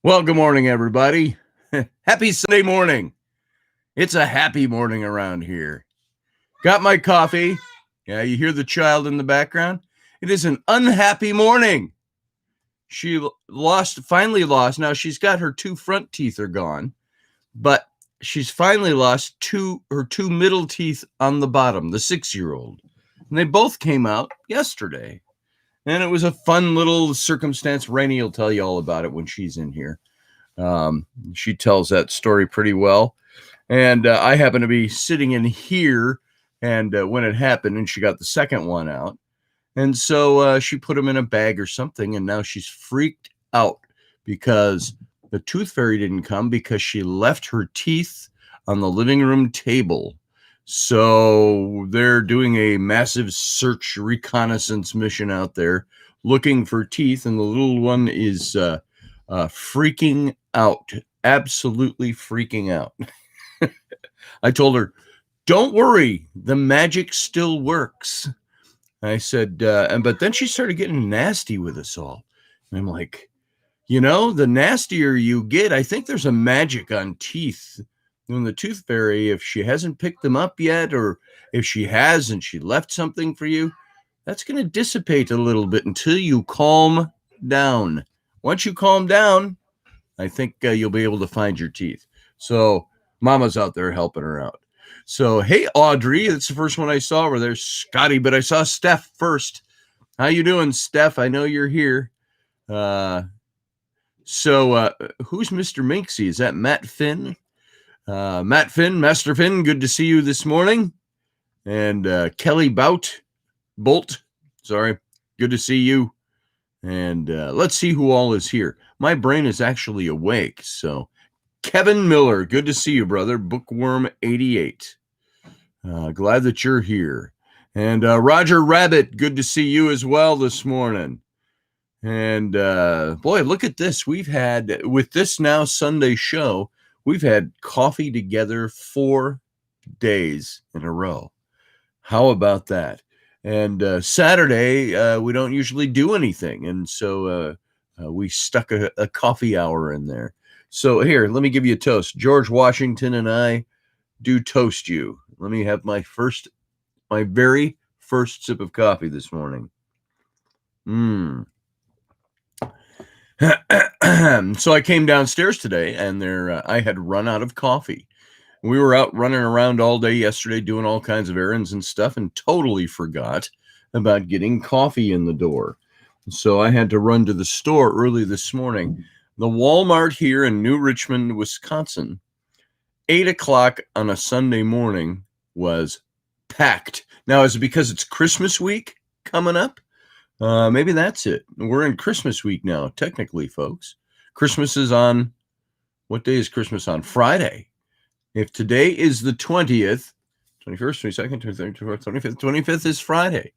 Well, good morning, everybody. Happy Sunday morning. It's a happy morning around here. Got my coffee. Yeah, you hear the child in the background? It is an unhappy morning. She finally lost. Now, she's got her two front teeth are gone, but she's finally lost her two middle teeth on the bottom, the 6-year-old. And they both came out yesterday. And it was a fun little circumstance. Raini will tell you all about it when she's in here. She tells that story pretty well. And I happen to be sitting in here and when it happened, and she got the second one out. And so she put them in a bag or something, and now she's freaked out because the tooth fairy didn't come because she left her teeth on the living room table. So they're doing a massive search reconnaissance mission out there looking for teeth, and the little one is freaking out, absolutely freaking out. I told her, don't worry, the magic still works. I said, but then she started getting nasty with us all. And I'm like, the nastier you get, I think there's a magic on teeth. When the tooth fairy, if she hasn't picked them up yet, or if she has and she left something for you, that's going to dissipate a little bit until you calm down. Once you calm down, I think you'll be able to find your teeth. So Mama's out there helping her out. So, hey, Audrey, that's the first one I saw over there. Scotty, but I saw Steph first. How you doing, Steph? I know you're here. So who's Mr. Minksy? Is that Matt Finn? Matt Finn, Master Finn, good to see you this morning. And Kelly Bolt, good to see you. And let's see who all is here. My brain is actually awake. So Kevin Miller, good to see you, brother. Bookworm 88. Glad that you're here. And Roger Rabbit, good to see you as well this morning. And boy, look at this. We've had, with this now Sunday show, we've had coffee together 4 days in a row. How about that? And Saturday, we don't usually do anything. And so we stuck a coffee hour in there. So here, let me give you a toast. George Washington and I do toast you. Let me have my very first sip of coffee this morning. So I came downstairs today, and I had run out of coffee. We were out running around all day yesterday doing all kinds of errands and stuff, and totally forgot about getting coffee in the door. So I had to run to the store early this morning. The Walmart here in New Richmond, Wisconsin, 8 o'clock on a Sunday morning was packed. Now, is it because it's Christmas week coming up? Maybe that's it. We're in Christmas week now, technically, folks. Christmas is on, what day is Christmas on? Friday. If today is the 20th, 21st, 22nd, 23rd, 24th, 25th is Friday.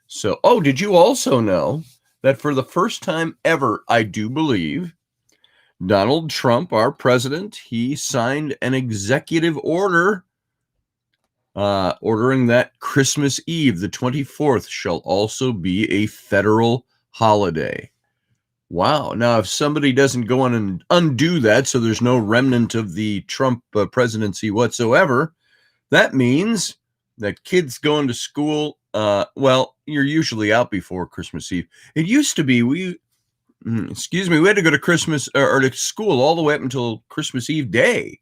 So, did you also know that for the first time ever, I do believe, Donald Trump, our president, he signed an executive order ordering that Christmas Eve, the 24th, shall also be a federal holiday. Wow. Now, if somebody doesn't go on and undo that, so there's no remnant of the Trump presidency whatsoever, that means that kids going to school, you're usually out before Christmas Eve. It used to be, we had to go to Christmas or to school all the way up until Christmas Eve day,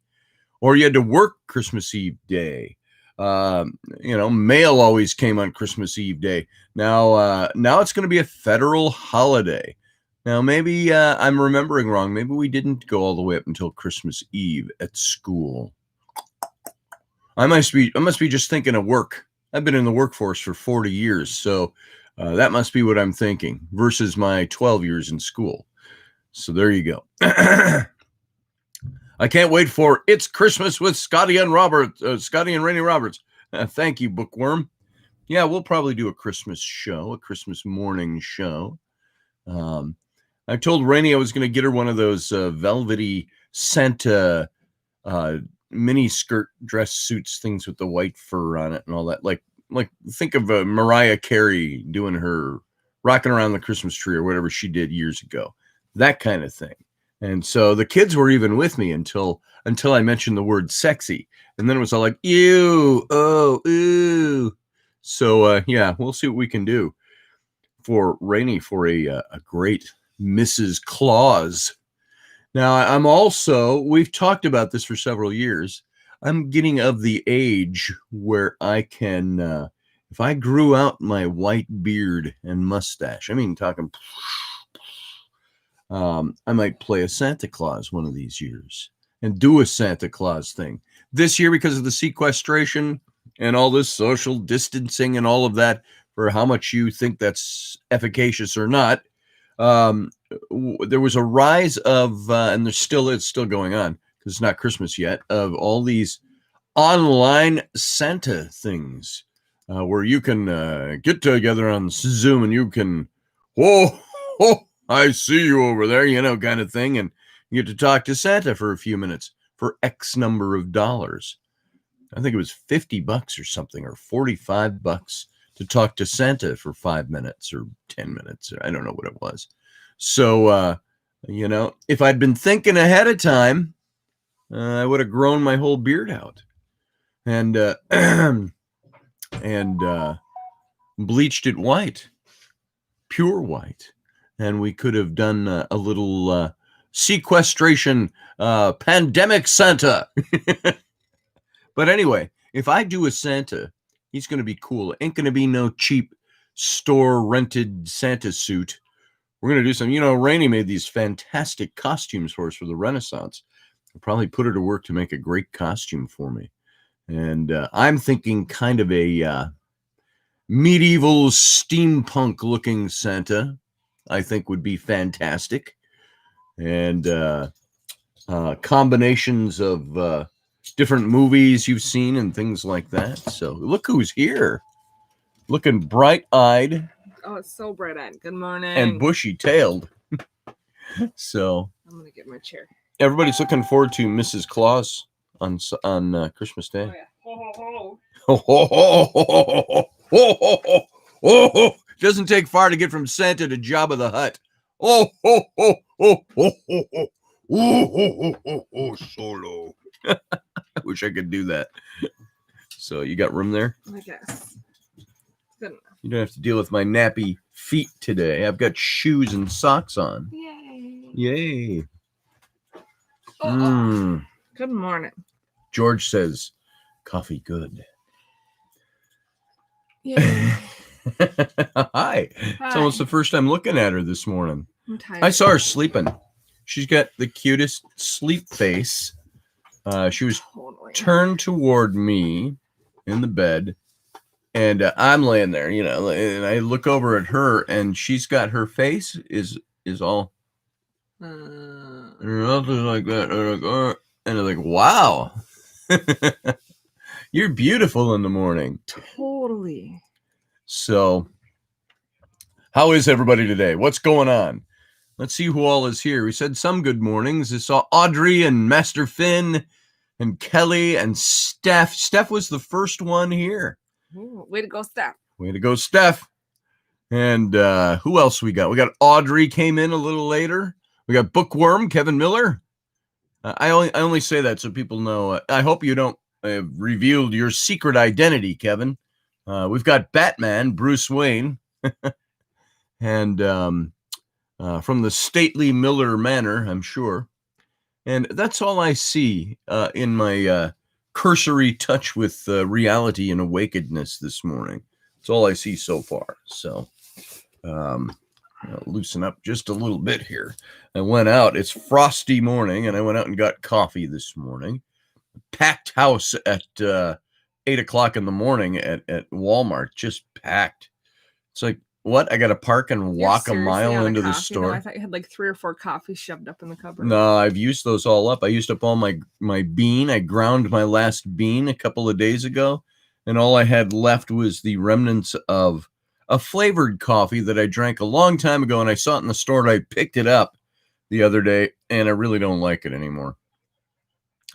or you had to work Christmas Eve day. Mail always came on Christmas Eve day. Now it's going to be a federal holiday. Now, maybe I'm remembering wrong. Maybe we didn't go all the way up until Christmas Eve at school. I must be just thinking of work. I've been in the workforce for 40 years, so that must be what I'm thinking versus my 12 years in school. So there you go. I can't wait for It's Christmas with Scotty and Raini Roberts. Thank you, Bookworm. Yeah, we'll probably do a Christmas show, a Christmas morning show. I told Raini I was going to get her one of those velvety Santa mini skirt dress suits things with the white fur on it and all that. Like think of Mariah Carey doing her rocking around the Christmas tree or whatever she did years ago. that kind of thing. And so the kids were even with me until I mentioned the word sexy. And then it was all like, ew, oh, ew. So, yeah, we'll see what we can do for Rainy for a great Mrs. Claus. Now, we've talked about this for several years. I'm getting of the age where I can, if I grew out my white beard and mustache, I mean, talking, I might play a Santa Claus one of these years and do a Santa Claus thing. This year, because of the sequestration and all this social distancing and all of that, for how much you think that's efficacious or not, there was a rise of, and it's still going on because it's not Christmas yet, of all these online Santa things where you can get together on Zoom and you can, whoa, I see you over there, kind of thing. And you get to talk to Santa for a few minutes for X number of dollars. I think it was $50 or something, or $45 to talk to Santa for 5 minutes or 10 minutes. I don't know what it was. So, if I'd been thinking ahead of time, I would have grown my whole beard out and bleached it white, pure white. And we could have done a little sequestration pandemic Santa. But anyway, if I do a Santa, he's going to be cool. Ain't going to be no cheap store rented Santa suit. We're going to do some, Rainey made these fantastic costumes for us for the Renaissance. I'll probably put her to work to make a great costume for me. And I'm thinking kind of a medieval steampunk looking Santa, I think would be fantastic. And combinations of different movies you've seen and things like that. So look who's here. Looking bright-eyed. Oh, it's so bright-eyed. Good morning. And bushy-tailed. So I'm going to get my chair. Everybody's looking forward to Mrs. Claus on Christmas Day. Oh, doesn't take far to get from Santa to Jabba the Hutt. Solo. I wish I could do that. So you got room there? I guess. Good enough. You don't have to deal with my nappy feet today. I've got shoes and socks on. Yay. Good morning. George says, coffee good. Yay. Hi. It's almost the first time looking at her this morning. I'm tired. I saw her sleeping. She's got the cutest sleep face. She was turned toward me in the bed, and I'm laying there, and I look over at her, and she's got her face is all nothing like that, and I'm like, wow, you're beautiful in the morning. Totally. So, how is everybody today? What's going on? Let's see who all is here. We said some good mornings. I saw Audrey and Master Finn and Kelly and Steph. Steph was the first one here. Ooh, way to go, Steph. Way to go, Steph. And who else we got? We got Audrey came in a little later. We got Bookworm, Kevin Miller. I only say that so people know. I hope you don't revealed your secret identity, Kevin. We've got Batman, Bruce Wayne. And from the stately Miller Manor, I'm sure. And that's all I see in my cursory touch with reality and awakenedness this morning. That's all I see so far. So I'll loosen up just a little bit here. I went out. It's frosty morning, and I went out and got coffee this morning. Packed house at 8 o'clock in the morning at Walmart. Just packed. It's like, what? I got to park and walk a mile into the store. No, I thought you had like 3 or 4 coffees shoved up in the cupboard. No, I've used those all up. I used up all my bean. I ground my last bean a couple of days ago, and all I had left was the remnants of a flavored coffee that I drank a long time ago, and I saw it in the store, and I picked it up the other day, and I really don't like it anymore.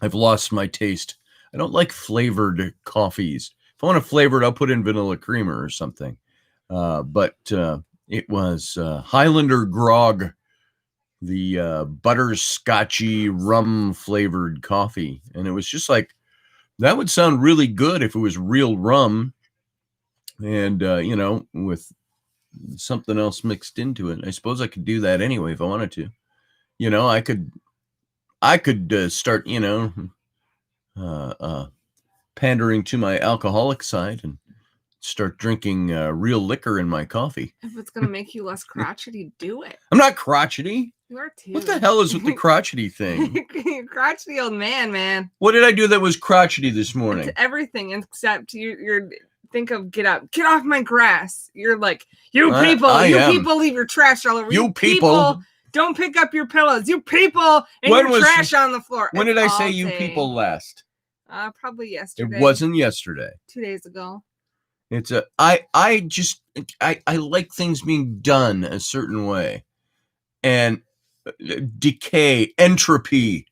I've lost my taste. I don't like flavored coffees. If I want to flavor it, I'll put in vanilla creamer or something. But it was Highlander grog butterscotchy rum flavored coffee. And it was just like, that would sound really good if it was real rum and, with something else mixed into it. I suppose I could do that anyway if I wanted to. I could start, pandering to my alcoholic side and start drinking real liquor in my coffee. If it's going to make you less crotchety, do it. I'm not crotchety. You are too. What the hell is with the crotchety thing? You're crotchety old man. What did I do that was crotchety this morning? It's everything except you're think of get off my grass. You're like, you people leave your trash all over. You people don't pick up your pillows. You people and your trash on the floor. When did I say you people last? Probably yesterday. It wasn't yesterday. 2 days ago. It's I like things being done a certain way, and decay, entropy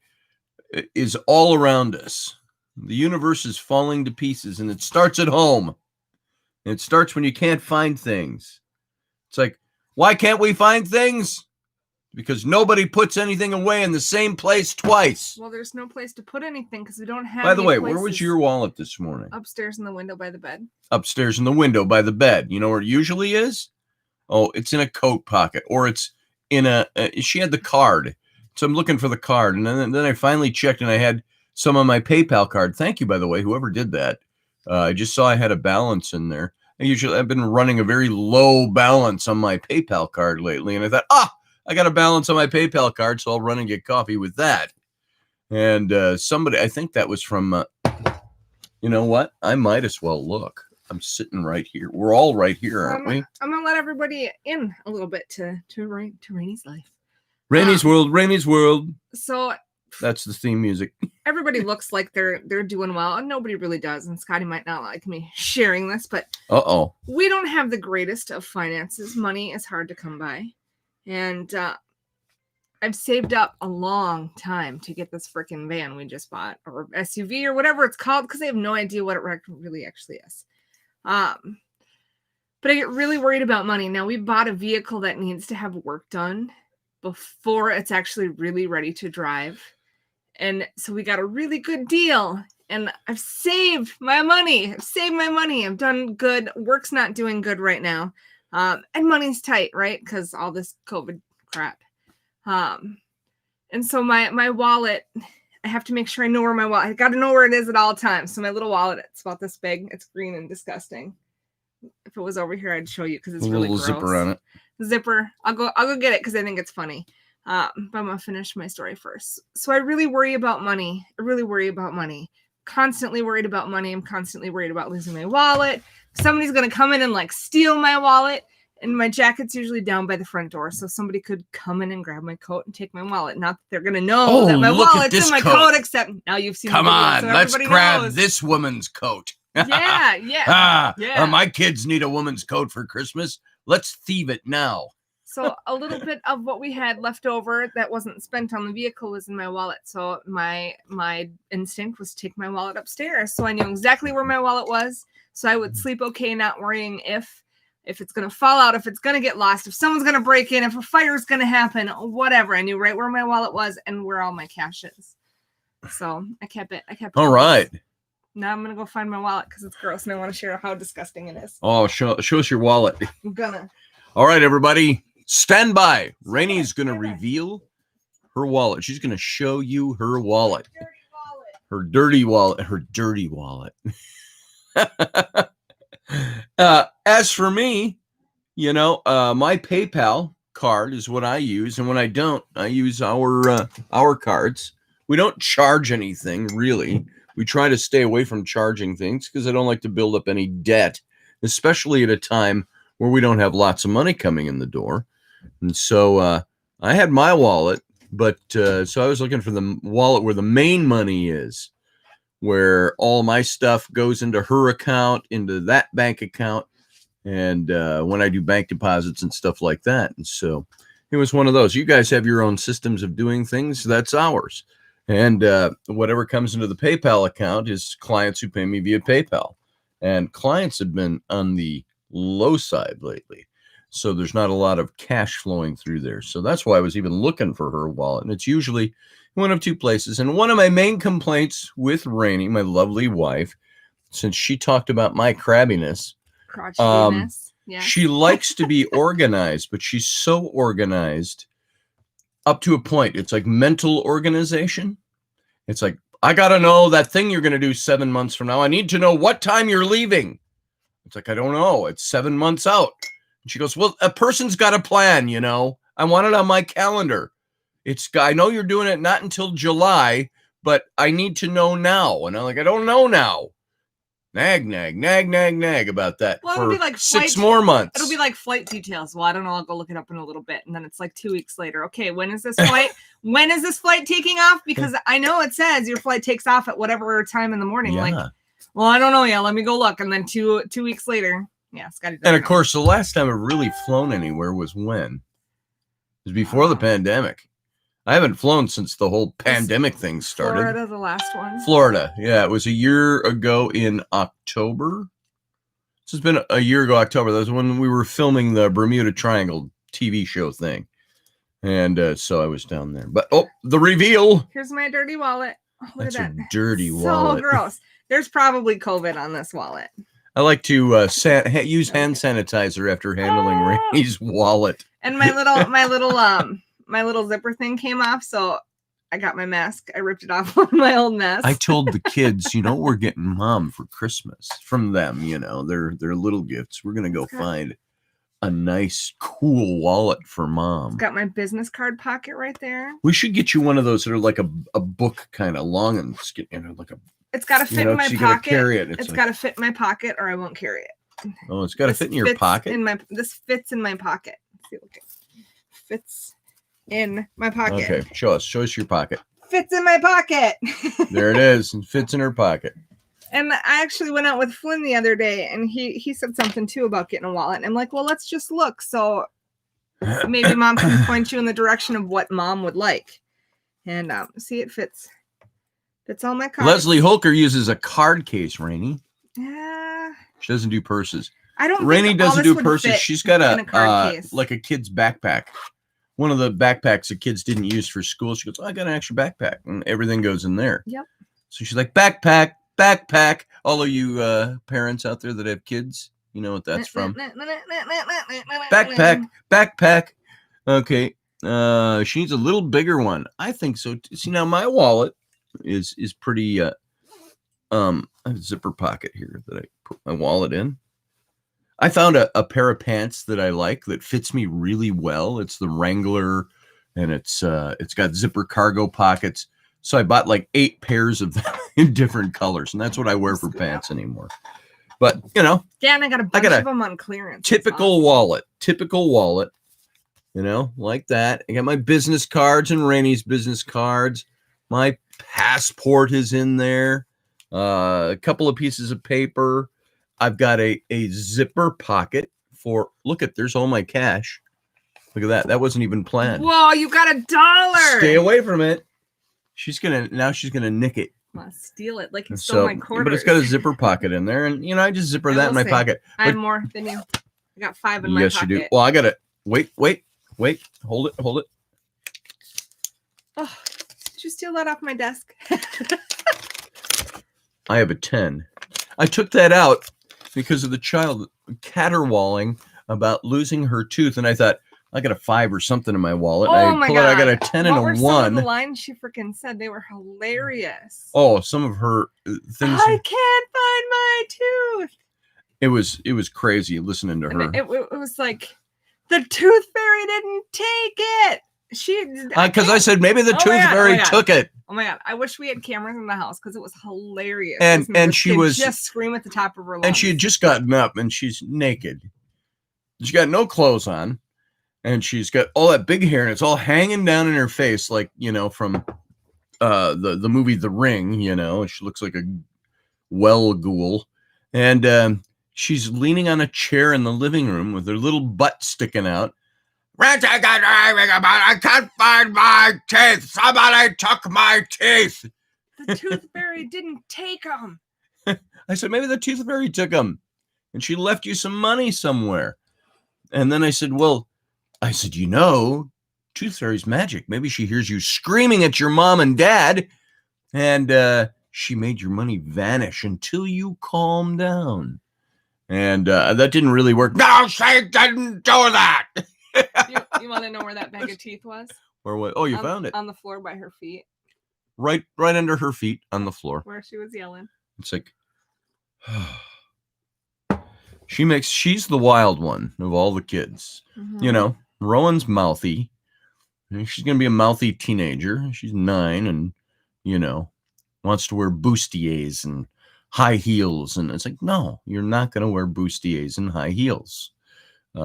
is all around us. The universe is falling to pieces, and it starts at home. And it starts when you can't find things. It's like, why can't we find things? Because nobody puts anything away in the same place twice. Well, there's no place to put anything because we don't have. By the way, where was your wallet this morning? Upstairs in the window by the bed. Upstairs in the window by the bed. You know where it usually is? Oh, it's in a coat pocket, or it's in she had the card. So I'm looking for the card. And then I finally checked and I had some on my PayPal card. Thank you, by the way, whoever did that. I just saw I had a balance in there. I've been running a very low balance on my PayPal card lately. And I thought, I got a balance on my PayPal card, so I'll run and get coffee with that. And somebody, I think that was from, you know what? I might as well look. I'm sitting right here. We're all right here, aren't we? I'm going to let everybody in a little bit to Raini's life. Raini's World, Raini's World. So that's the theme music. Everybody looks like they're doing well, and nobody really does. And Scotty might not like me sharing this, but we don't have the greatest of finances. Money is hard to come by. And I've saved up a long time to get this freaking van we just bought, or SUV, or whatever it's called, because I have no idea what it really actually is. But I get really worried about money. Now, we bought a vehicle that needs to have work done before it's actually really ready to drive. And so we got a really good deal. And I've saved my money. I've done good. Work's not doing good right now. And money's tight, right? Because all this COVID crap. And so my wallet, I have to make sure I know where my wallet, I got to know where it is at all times. So my little wallet, it's about this big. It's green and disgusting. If it was over here, I'd show you because it's really gross. Zipper on it. Zipper. I'll go get it because I think it's funny. But I'm going to finish my story first. So I really worry about money. Constantly worried about money. I'm constantly worried about losing my wallet. Somebody's going to come in and like steal my wallet. And my jacket's usually down by the front door. So somebody could come in and grab my coat and take my wallet. Not that they're going to know that my wallet's in my coat, except now you've seen Come the video, on, so let's grab knows. this woman's coat. Yeah. My kids need a woman's coat for Christmas. Let's thieve it now. So a little bit of what we had left over that wasn't spent on the vehicle was in my wallet. So my instinct was to take my wallet upstairs. So I knew exactly where my wallet was. So I would sleep okay, not worrying if it's going to fall out, if it's going to get lost, if someone's going to break in, if a fire is going to happen, whatever. I knew right where my wallet was and where all my cash is. So I kept it. All right. Now I'm going to go find my wallet because it's gross and I want to share how disgusting it is. Oh, show us your wallet. I'm gonna. All right, everybody. Stand by. Raini's going to reveal her wallet. She's going to show you her wallet. Her dirty wallet. Her dirty wallet. As for me, my PayPal card is what I use. And when I don't, I use our cards. We don't charge anything, really. We try to stay away from charging things because I don't like to build up any debt, especially at a time where we don't have lots of money coming in the door. And so I had my wallet, but so I was looking for the wallet where the main money is, where all my stuff goes into her account, into that bank account, and when I do bank deposits and stuff like that. And so it was one of those. You guys have your own systems of doing things. That's ours. And whatever comes into the PayPal account is clients who pay me via PayPal. And clients have been on the low side lately. So there's not a lot of cash flowing through there. So that's why I was even looking for her wallet. And it's usually one of two places. And one of my main complaints with Rainey, my lovely wife, since she talked about my crabbiness, she likes to be organized, but she's so organized up to a point. It's like mental organization. It's like, I got to know that thing you're going to do 7 months from now. I need to know what time you're leaving. It's like, I don't know. It's 7 months out. And she goes, well, a person's got a plan, you know. I want it on my calendar. I know you're doing it not until July, but I need to know now. And I'm like, I don't know now. Nag about that. Well, for it'll be like 6 more months. It'll be like flight details. Well, I don't know. I'll go look it up in a little bit. And then it's like 2 weeks later. Okay, when is this flight? When is this flight taking off? Because I know it says your flight takes off at whatever time in the morning. Yeah. Like, well, I don't know yet. Let me go look. And then two weeks later, yeah, Scotty. And of course, the last time I've really flown anywhere was when? It was before the pandemic. I haven't flown since the whole pandemic thing started. Florida, the last one. Florida, yeah, it was a year ago in October. This has been a year ago, October. That was when we were filming the Bermuda Triangle TV show thing. And so I was down there. But, the reveal. Here's my dirty wallet. Oh, look That's at that. a dirty wallet. So gross. There's probably COVID on this wallet. I like to use hand sanitizer after handling Rainey's wallet. And my little zipper thing came off, so I got my mask. I ripped it off with my old mask. I told the kids, we're getting Mom for Christmas from them. Their little gifts. We're gonna go find a nice, cool wallet for Mom. It's got my business card pocket right there. We should get you one of those that are like a book kind of long and like a. It's got to fit in my pocket. Carry it. It's got to fit in my pocket, or I won't carry it. Oh, it's got to fit in your pocket. This fits in my pocket. Let's see, okay. Fits in my pocket. Okay, show us your pocket. Fits in my pocket. There it is. And fits in her pocket. And I actually went out with Flynn the other day, and he said something too about getting a wallet. And I'm like, well, let's just look. So maybe Mom can point you in the direction of what Mom would like. And see, it fits. Fits all my cards. Leslie Holker uses a card case, Rainey. Yeah. She doesn't do purses. I don't. Rainey doesn't do purses. She's got a like a kid's backpack. One of the backpacks the kids didn't use for school. She goes, I got an extra backpack, and everything goes in there. Yep. So she's like, backpack. All of you parents out there that have kids, you know what that's from. Backpack. Okay. She needs a little bigger one. I think so. See, now my wallet is pretty I have a zipper pocket here that I put my wallet in. I found a pair of pants that I like that fits me really well. It's the Wrangler, and it's got zipper cargo pockets. So I bought like 8 pairs of them in different colors, and that's what I wear for pants anymore. But yeah, and I got a bunch of them on clearance. Typical wallet, like that. I got my business cards and Rainey's business cards. My passport is in there. A couple of pieces of paper. I've got a zipper pocket for, there's all my cash. Look at that. That wasn't even planned. Whoa, you got $1. Stay away from it. She's gonna nick it. I'll steal it like you stole my quarters. But it's got a zipper pocket in there, and I just zipper that in my pocket. I have more than you. I got 5 in my pocket. Yes, you do. Well, I gotta wait. Hold it. Oh, did you steal that off my desk? I have a 10. I took that out because of the child caterwauling about losing her tooth, and I thought, I got a 5 or something in my wallet. Oh my God. I got a 10 and a 1. Some of the lines she freaking said? They were hilarious. Oh, some of her things. I can't find my tooth. It was crazy listening to her. It was like the tooth fairy didn't take it. Because I said maybe the tooth fairy took it. Oh my God! I wish we had cameras in the house because it was hilarious. And she was just scream at the top of her lungs. And she had just gotten up and she's naked. She got no clothes on. And she's got all that big hair, and it's all hanging down in her face, like, from the movie The Ring, She looks like a ghoul. And she's leaning on a chair in the living room with her little butt sticking out. I can't find my teeth. Somebody took my teeth. The tooth fairy didn't take them. I said, maybe the tooth fairy took them. And she left you some money somewhere. And then I said, well, you know, Tooth Fairy's magic. Maybe she hears you screaming at your mom and dad, and she made your money vanish until you calm down. And that didn't really work. No, she didn't do that. You want to know where that bag of teeth was? Or what? Oh, you found it on the floor by her feet. Right under her feet on the floor. Where she was yelling. It's like, she's the wild one of all the kids. Mm-hmm. You know, Rowan's mouthy. She's going to be a mouthy teenager. She's 9 and, you know, wants to wear bustiers and high heels. And it's like, no, you're not going to wear bustiers and high heels. She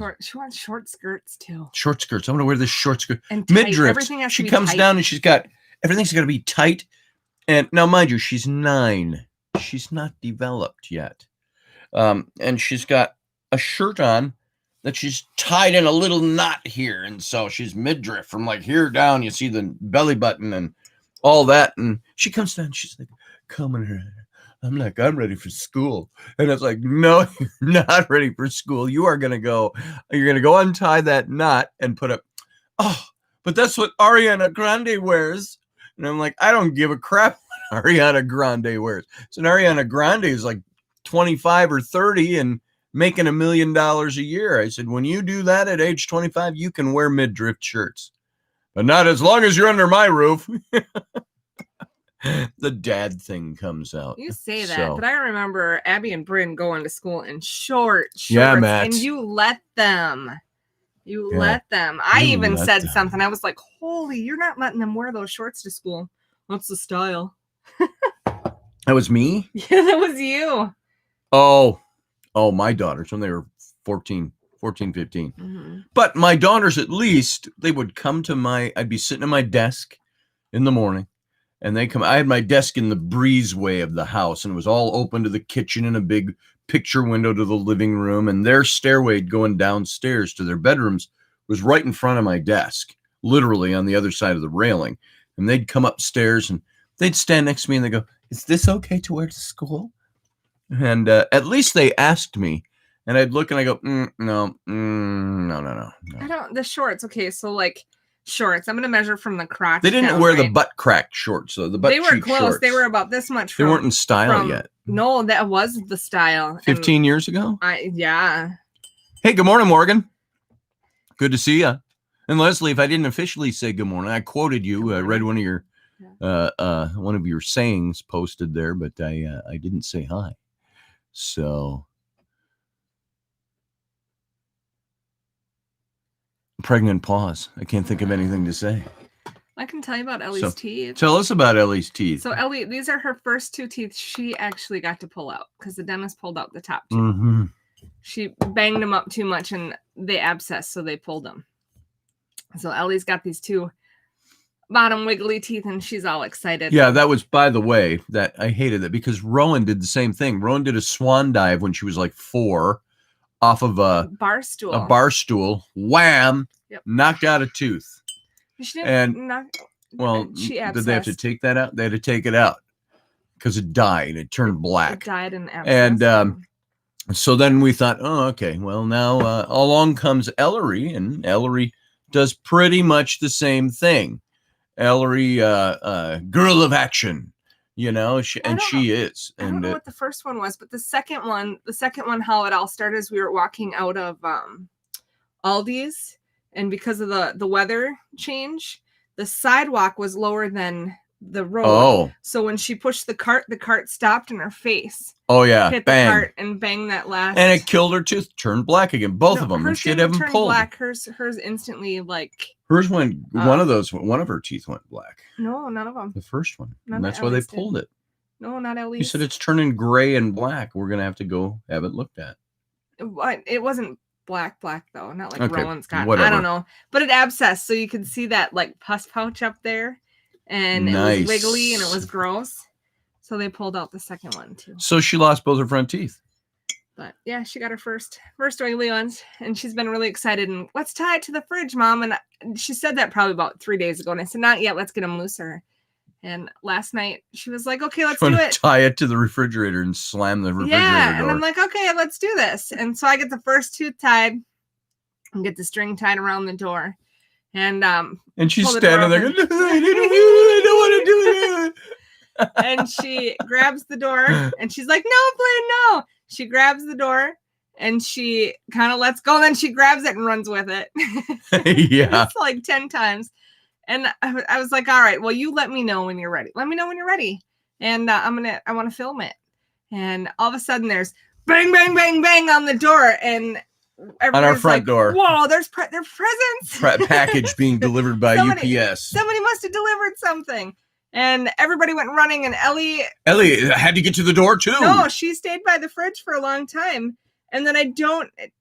wants short skirts too. Short skirts. I'm going to wear this short skirt. And midriff. Everything has she to be comes tight. Down and everything's got to be tight. And now, mind you, she's 9. She's not developed yet. And she's got a shirt on that she's tied in a little knot here. And so she's midriff from like here down. You see the belly button and all that. And she comes down. She's like, come on here. I'm like, I'm ready for school. And it's like, no, you're not ready for school. You're going to go untie that knot and put up. Oh, but that's what Ariana Grande wears. And I'm like, I don't give a crap what Ariana Grande wears. So Ariana Grande is like 25 or 30 and making $1 million a year. I said, when you do that at age 25, you can wear midriff shirts, but not as long as you're under my roof. The dad thing comes out. You say that, but I remember Abby and Bryn going to school in shorts. Yeah, Matt. And you let them. Let them. I even said something. I was like, holy, you're not letting them wear those shorts to school. What's the style? That was me? Yeah, that was you. Oh, my daughters when they were 14, 15. Mm-hmm. But my daughters, at least, they would come to I'd be sitting at my desk in the morning. And I had my desk in the breezeway of the house, and it was all open to the kitchen and a big picture window to the living room. And their stairway going downstairs to their bedrooms was right in front of my desk, literally on the other side of the railing. And they'd come upstairs and they'd stand next to me and they go, is this okay to wear to school? And at least they asked me. And I'd look and I go, no. I don't, the shorts. Okay, so like, shorts. I'm going to measure from the crotch. They didn't down, wear right? the butt crack shorts, so the butt They were cheek close. shorts. They were about this much. They weren't in style yet. No, that was the style. 15 years ago? Yeah. Hey, good morning, Morgan. Good to see you. And Leslie, if I didn't officially say good morning, I quoted you. I read one of your sayings posted there, but I didn't say hi. So pregnant pause. I can't think of anything to say. I can tell you about Ellie's teeth. Tell us about Ellie's teeth. So Ellie, these are her first 2 teeth she actually got to pull out because the dentist pulled out the top 2. Mm-hmm. She banged them up too much and they abscessed, so they pulled them. So Ellie's got these 2 bottom wiggly teeth and she's all excited. Yeah, that was, by the way, that I hated that because Rowan did the same thing. Rowan did a swan dive when she was like 4 off of a bar stool. Wham! Yep. Knocked out a tooth. She didn't she abscessed. Did they have to take that out? They had to take it out because it died. It turned black. It died in abscess. And so then we thought, oh, okay, well, now along comes Ellery, and Ellery does pretty much the same thing. Ellery, girl of action, you know, she is. I don't know what the first one was, but the second one, how it all started is we were walking out of Aldi's, and because of the weather change, the sidewalk was lower than the road. Oh. So when she pushed the cart stopped in her face. Oh yeah, hit bang. The cart and banged that last. And it killed her tooth, turned black again. Both of them. Hers she didn't turn pulled. Black. Hers instantly like. Hers went. One of her teeth went black. No, none of them. The first one. And that's why they pulled it. No, not at least. You said it's turning gray and black. We're gonna have to go have it looked at. It wasn't black though. Not like Rowan's got. Whatever. I don't know, but it abscessed, so you could see that like pus pouch up there, and nice. It was wiggly and it was gross. So they pulled out the second one too. So she lost both her front teeth. But yeah, she got her first wiggly ones, and she's been really excited. And let's tie it to the fridge, Mom. And she said that probably about 3 days ago, and I said, not yet. Let's get them looser. And last night she was like, okay, let's Trying do to it. tie it to the refrigerator and slam the refrigerator Yeah. door. And I'm like, okay, let's do this. And so I get the first tooth tied and get the string tied around the door. And she's pull the door standing there open. going, I don't want to do it. And she grabs the door and she's like, no, Blaine, no. She grabs the door and she kind of lets go. And then she grabs it and runs with it. Yeah. It's like 10 times. And I was like, all right, well, you let me know when you're ready. Let me know when you're ready. And I want to film it. And all of a sudden there's bang, bang, bang, bang on the door. And on our front door. Whoa, there's presents. Package being delivered by UPS. Somebody must have delivered something. And everybody went running, and Ellie had to get to the door too. No, she stayed by the fridge for a long time. And then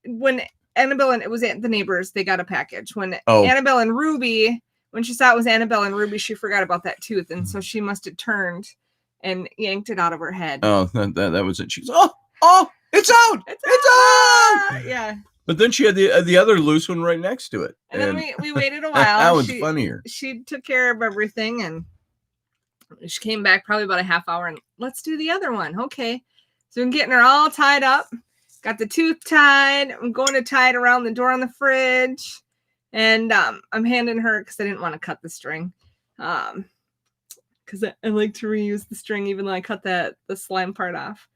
when Annabelle and it was the neighbors, they got a package. When Annabelle and Ruby, when she saw it was Annabelle and Ruby, she forgot about that tooth. And so she must have turned and yanked it out of her head. Oh, that was it. She's, oh, it's out. It's out. Yeah. But then she had the other loose one right next to it. And then we waited a while. That was funnier. She took care of everything and she came back probably about a half hour and let's do the other one. Okay. So I'm getting her all tied up. Got the tooth tied. I'm going to tie it around the door on the fridge. And I'm handing her because I didn't want to cut the string. Because I like to reuse the string even though I cut the slime part off.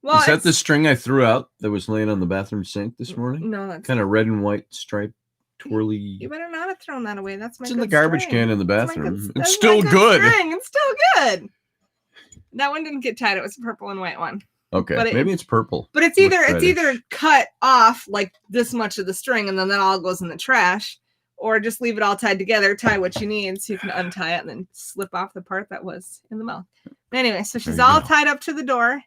Well, is that the string I threw out that was laying on the bathroom sink this morning? No, that's kind of red and white striped twirly. You better not have thrown that away. That's my. It's in the garbage can in the bathroom. It's still good. It's still good. That one didn't get tied. It was a purple and white one. Okay, maybe it's purple. But it's either cut off like this much of the string and then that all goes in the trash, or just leave it all tied together. Tie what you need so you can untie it and then slip off the part that was in the mouth. Anyway, so she's all tied up to the door.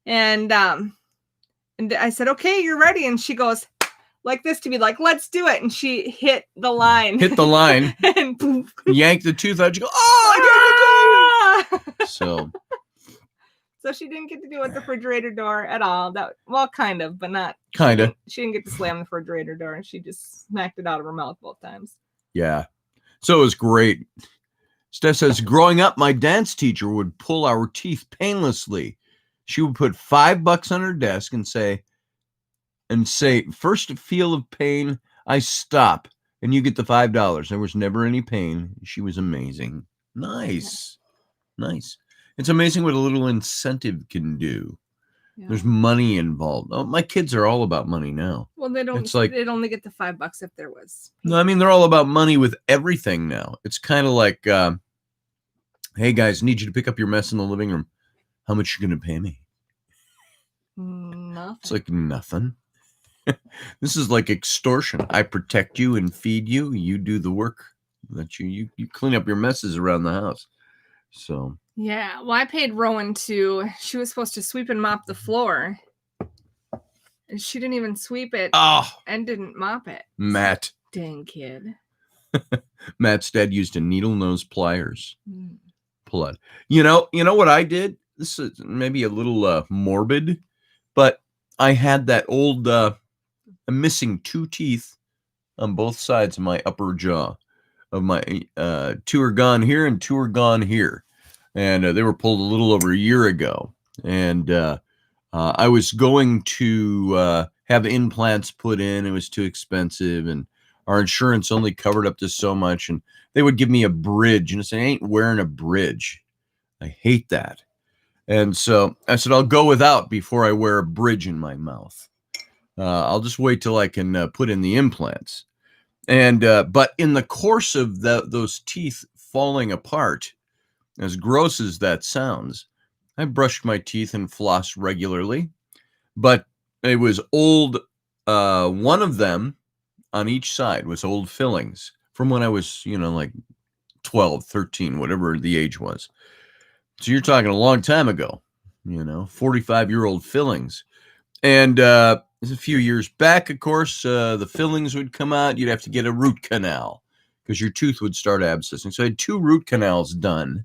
And I said, okay, you're ready. And she goes like this to be like, let's do it. And she hit the line. And poof. Yanked the tooth out. She goes, oh, I did it. So she didn't get to do it with the refrigerator door at all. Kind of, but not. Kind of. She didn't get to slam the refrigerator door and she just smacked it out of her mouth both times. Yeah. So it was great. Steph says, growing up, my dance teacher would pull our teeth painlessly. She would put $5 on her desk and say, first feel of pain, I stop, and you get the $5. There was never any pain. She was amazing. Nice. It's amazing what a little incentive can do. Yeah. There's money involved. Oh, my kids are all about money now. Well, they don't. It's like, they'd only get the $5 if there was. No, I mean, they're all about money with everything now. It's kind of like, hey guys, need you to pick up your mess in the living room. How much you gonna pay me? Nothing. It's like nothing. This is like extortion. I protect you and feed you. You do the work. That you clean up your messes around the house. So yeah. Well, I paid Rowan she was supposed to sweep and mop the floor, and she didn't even sweep it. And didn't mop it. Matt. Dang kid. Matt's dad used a needle nose pliers. Pull out. You know what I did? This is maybe a little morbid, but I had that old, I'm missing 2 teeth on both sides of my upper jaw. Of my 2 are gone here and 2 are gone here. And they were pulled a little over a year ago. And I was going to have implants put in. It was too expensive. And our insurance only covered up to so much. And they would give me a bridge. And I said, I ain't wearing a bridge. I hate that. And so I said, I'll go without before I wear a bridge in my mouth. I'll just wait till I can put in the implants. And but in the course of those teeth falling apart, as gross as that sounds, I brushed my teeth and flossed regularly. But it was old. One of them on each side was old fillings from when I was, like 12, 13, whatever the age was. So you're talking a long time ago, 45-year-old fillings. And a few years back, of course, the fillings would come out. You'd have to get a root canal because your tooth would start abscessing. So I had 2 root canals done.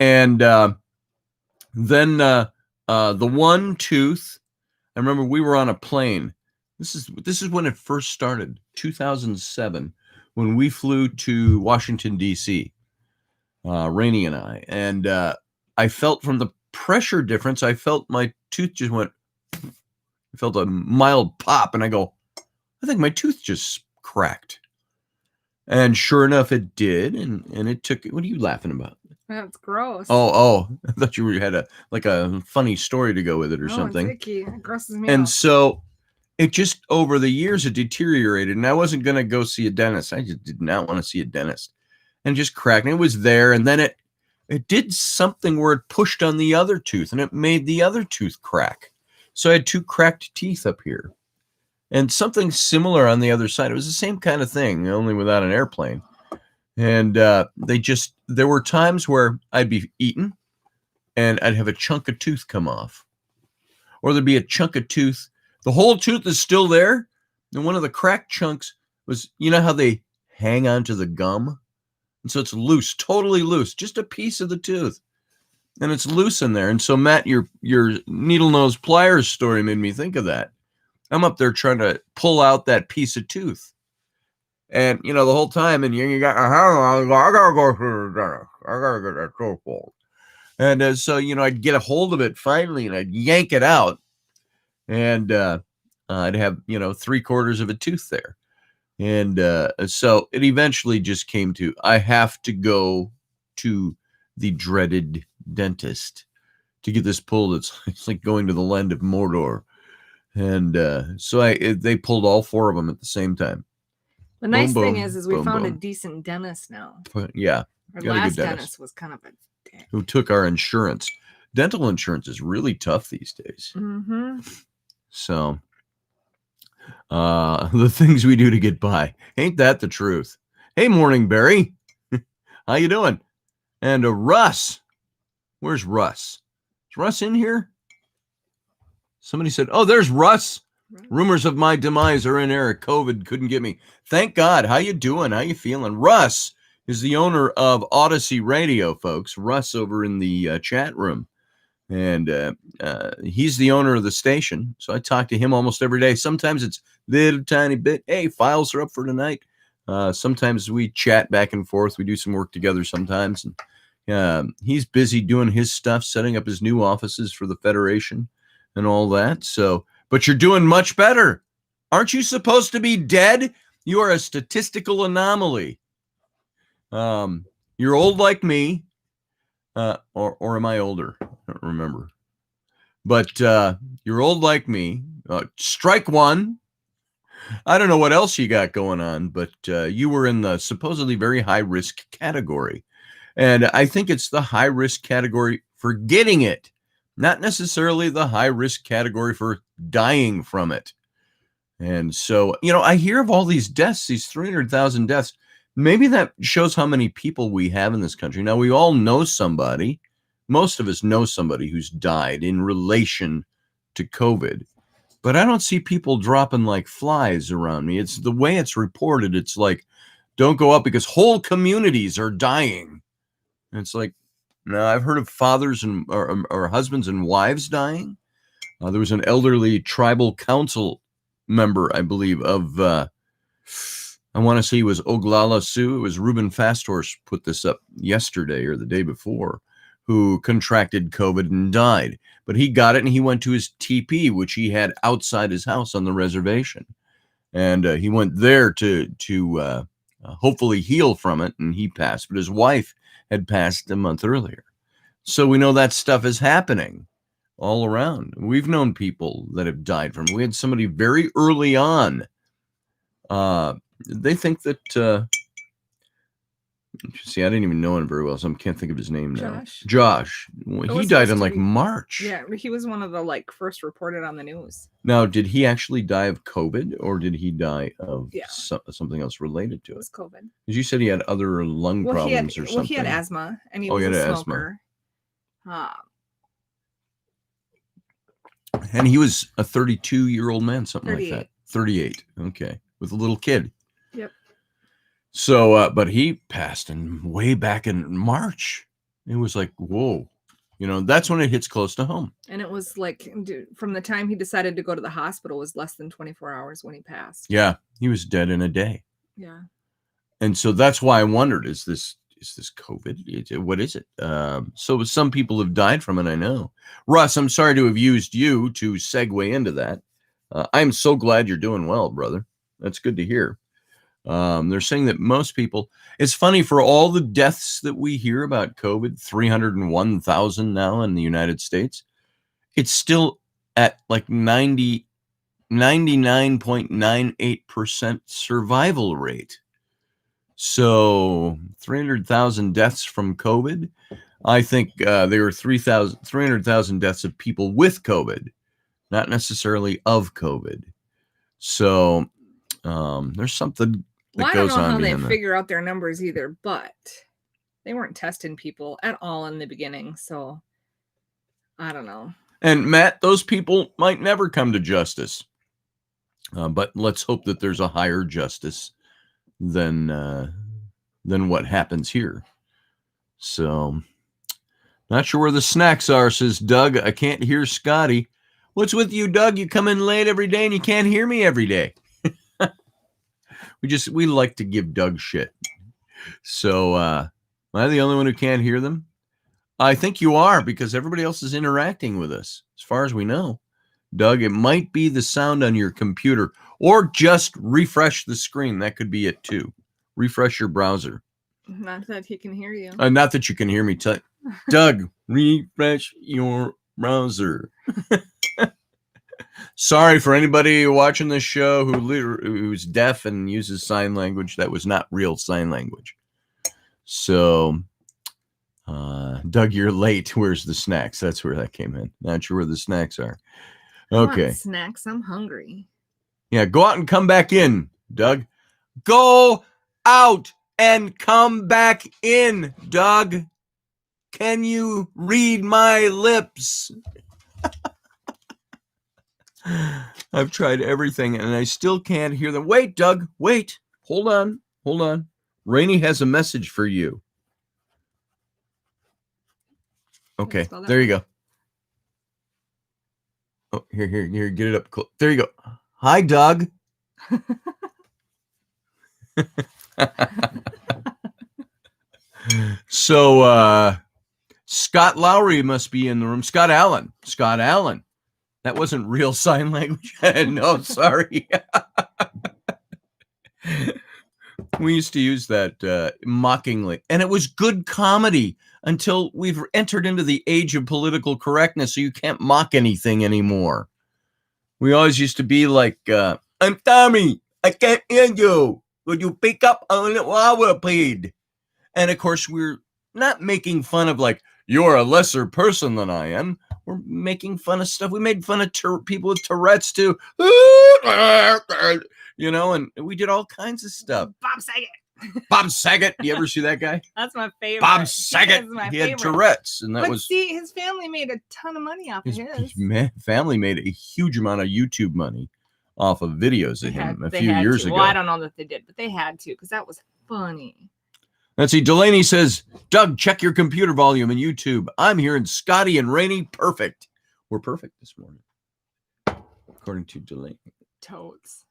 And then the one tooth, I remember we were on a plane. This is when it first started, 2007, when we flew to Washington, D.C. Raini and I felt from the pressure difference, I felt my tooth just went, I felt a mild pop, and I go, I think my tooth just cracked. And sure enough, it did, and it took. What are you laughing about? That's gross. Oh! I thought you had a funny story to go with it or something. It's icky. It grosses me and out. So it just over the years it deteriorated, and I wasn't gonna go see a dentist. I just did not want to see a dentist, and just cracked. And it was there, and then it did something where it pushed on the other tooth, and it made the other tooth crack. So I had 2 cracked teeth up here. And something similar on the other side. It was the same kind of thing, only without an airplane. And there were times where I'd be eating and I'd have a chunk of tooth come off. Or there'd be a chunk of tooth. The whole tooth is still there. And one of the cracked chunks was, you know how they hang onto the gum? And so it's loose, totally loose, just a piece of the tooth. And it's loose in there. And so, Matt, your needle nose pliers story made me think of that. I'm up there trying to pull out that piece of tooth. And, the whole time, and you got, I gotta go to the dentist. I gotta get that tooth pulled. And so, I'd get a hold of it finally, and I'd yank it out. And I'd have, 3/4 of a tooth there. And so it eventually just came to, I have to go to the dreaded dentist to get this pulled. It's like going to the land of Mordor. And so they pulled all 4 of them at the same time. The nice thing is we found a decent dentist now. Yeah. Our last dentist was kind of a dick. Who took our insurance. Dental insurance is really tough these days. Mm-hmm. So the things we do to get by. Ain't that the truth? Hey, Morning Barry. How you doing? And Russ. Where's Russ? Is Russ in here? Somebody said, oh, there's Russ. Rumors of my demise are in air. COVID couldn't get me. Thank God. How you doing? How you feeling? Russ is the owner of Odyssey Radio, folks. Russ over in the chat room. And he's the owner of the station. So I talk to him almost every day. Sometimes it's a little tiny bit. Hey, files are up for tonight. Sometimes we chat back and forth. We do some work together sometimes. And he's busy doing his stuff, setting up his new offices for the Federation and all that. So, but you're doing much better. Aren't you supposed to be dead? You are a statistical anomaly. You're old like me, or am I older? I don't remember. But you're old like me. Strike one. I don't know what else you got going on, but you were in the supposedly very high risk category. And I think it's the high risk category for getting it, not necessarily the high risk category for dying from it. And so, I hear of all these deaths, these 300,000 deaths. Maybe that shows how many people we have in this country. Now, we all know somebody. Most of us know somebody who's died in relation to COVID. But I don't see people dropping like flies around me. It's the way it's reported. It's like, don't go up because whole communities are dying. And it's like, no, I've heard of fathers and or husbands and wives dying. There was an elderly tribal council member, I believe, of, I want to say he was Oglala Sioux. It was Ruben Fasthorse put this up yesterday or the day before, who contracted COVID and died. But he got it and he went to his TP, which he had outside his house on the reservation. And he went there to hopefully heal from it, and he passed. But his wife had passed a month earlier. So we know that stuff is happening all around. We've known people that have died from it. We had somebody very early on. They think that, see, I didn't even know him very well, so I can't think of his name now. Josh. Well, he died in like March. Yeah, he was one of the first reported on the news. Now, did he actually die of COVID, or did he die of something else related to it? It was COVID. Because you said he had other lung problems or something. Well, he had asthma, and he was a smoker. And he was a 32-year-old man, something 38. like that. 38. Okay. With a little kid. Yep. So, but he passed way back in March. It was like, whoa. That's when it hits close to home. And it was like, from the time he decided to go to the hospital was less than 24 hours when he passed. Yeah. He was dead in a day. Yeah. And so that's why I wondered, is this is this COVID? What is it? So some people have died from it, I know. Russ, I'm sorry to have used you to segue into that. I'm so glad you're doing well, brother. That's good to hear. They're saying that most people, it's funny, for all the deaths that we hear about COVID, 301,000 now in the United States, it's still at like 99.98% survival rate. So 300,000 deaths from COVID. I think there were 300,000 deaths of people with COVID, not necessarily of COVID. So there's something that goes on. I don't know how they figure out their numbers either, but they weren't testing people at all in the beginning. So I don't know. And Matt, those people might never come to justice. But let's hope that there's a higher justice than what happens here. So, not sure where the snacks are, says Doug. I can't hear Scotty. What's with you, Doug? You come in late every day and you can't hear me every day. We like to give Doug shit. So, am I the only one who can't hear them? I think you are, because everybody else is interacting with us, as far as we know. Doug, it might be the sound on your computer, or just refresh the screen. That could be it too. Refresh your browser. Not that he can hear you. Not that you can hear me. Doug, refresh your browser. Sorry for anybody watching this show who's deaf and uses sign language. That was not real sign language. So, Doug, you're late. Where's the snacks? That's where that came in. Not sure where the snacks are. Okay. Snacks. I'm hungry. Yeah, go out and come back in, Doug. Go out and come back in, Doug. Can you read my lips? I've tried everything and I still can't hear them. Wait, Doug, wait. Hold on. Raini has a message for you. Okay, there you go. Oh, here, get it up close. There you go. Hi, Doug. So, Scott Lowry must be in the room. Scott Allen. That wasn't real sign language. No, sorry. We used to use that mockingly, and it was good comedy until we've entered into the age of political correctness, so you can't mock anything anymore. We always used to be like, I'm Tommy, I can't hear you. Would you pick up a little hour, please? And of course, we're not making fun of like, you're a lesser person than I am. We're making fun of stuff. We made fun of people with Tourette's too. You know, and we did all kinds of stuff. Bob Saget. You ever see that guy? That's my favorite. Bob Saget. He had Tourette's, and see, his family made a ton of money off of his. Family made a huge amount of YouTube money off of videos of him a few years ago. Well, I don't know that they did, but they had to, because that was funny. Let's see. Delaney says, Doug, check your computer volume in YouTube. I'm hearing Scotty and Raini perfect. We're perfect this morning, according to Delaney. Totes,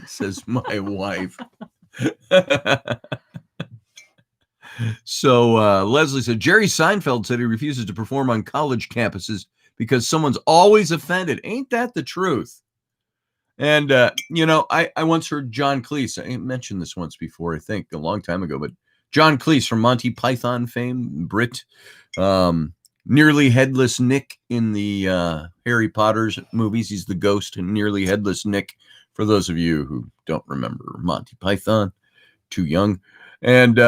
says my wife. So Leslie said, Jerry Seinfeld said he refuses to perform on college campuses because someone's always offended. Ain't that the truth? And, I once heard John Cleese. I mentioned this once before, I think, a long time ago, but John Cleese from Monty Python fame, Brit, nearly headless Nick in the Harry Potter's movies. He's the ghost and nearly headless Nick, for those of you who don't remember Monty Python, too young. And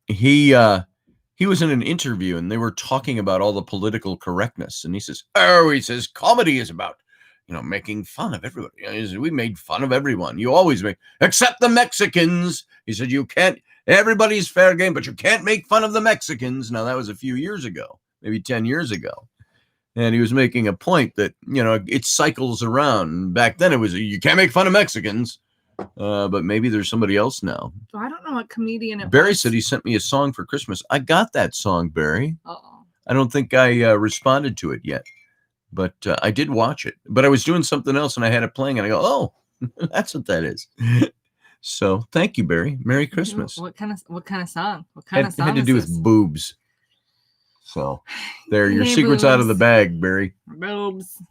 he was in an interview and they were talking about all the political correctness. And he says, comedy is about, making fun of everybody. We made fun of everyone. You always make, except the Mexicans. He said, you can't, everybody's fair game, but you can't make fun of the Mexicans. Now, that was a few years ago, maybe 10 years ago. And he was making a point that, it cycles around. Back then it was, you can't make fun of Mexicans. But maybe there's somebody else now. So I don't know what comedian it Barry was. said he sent me a song for Christmas. I got that song, Barry. Uh-oh. I don't think I responded to it yet. But I did watch it. But I was doing something else and I had it playing and I go, oh, that's what that is. So thank you, Barry. Merry Christmas. What kind of song? What kind of song had to is do this? with boobs. So there, your Hey, secret's out of the boobs. bag, Barry. Boobs.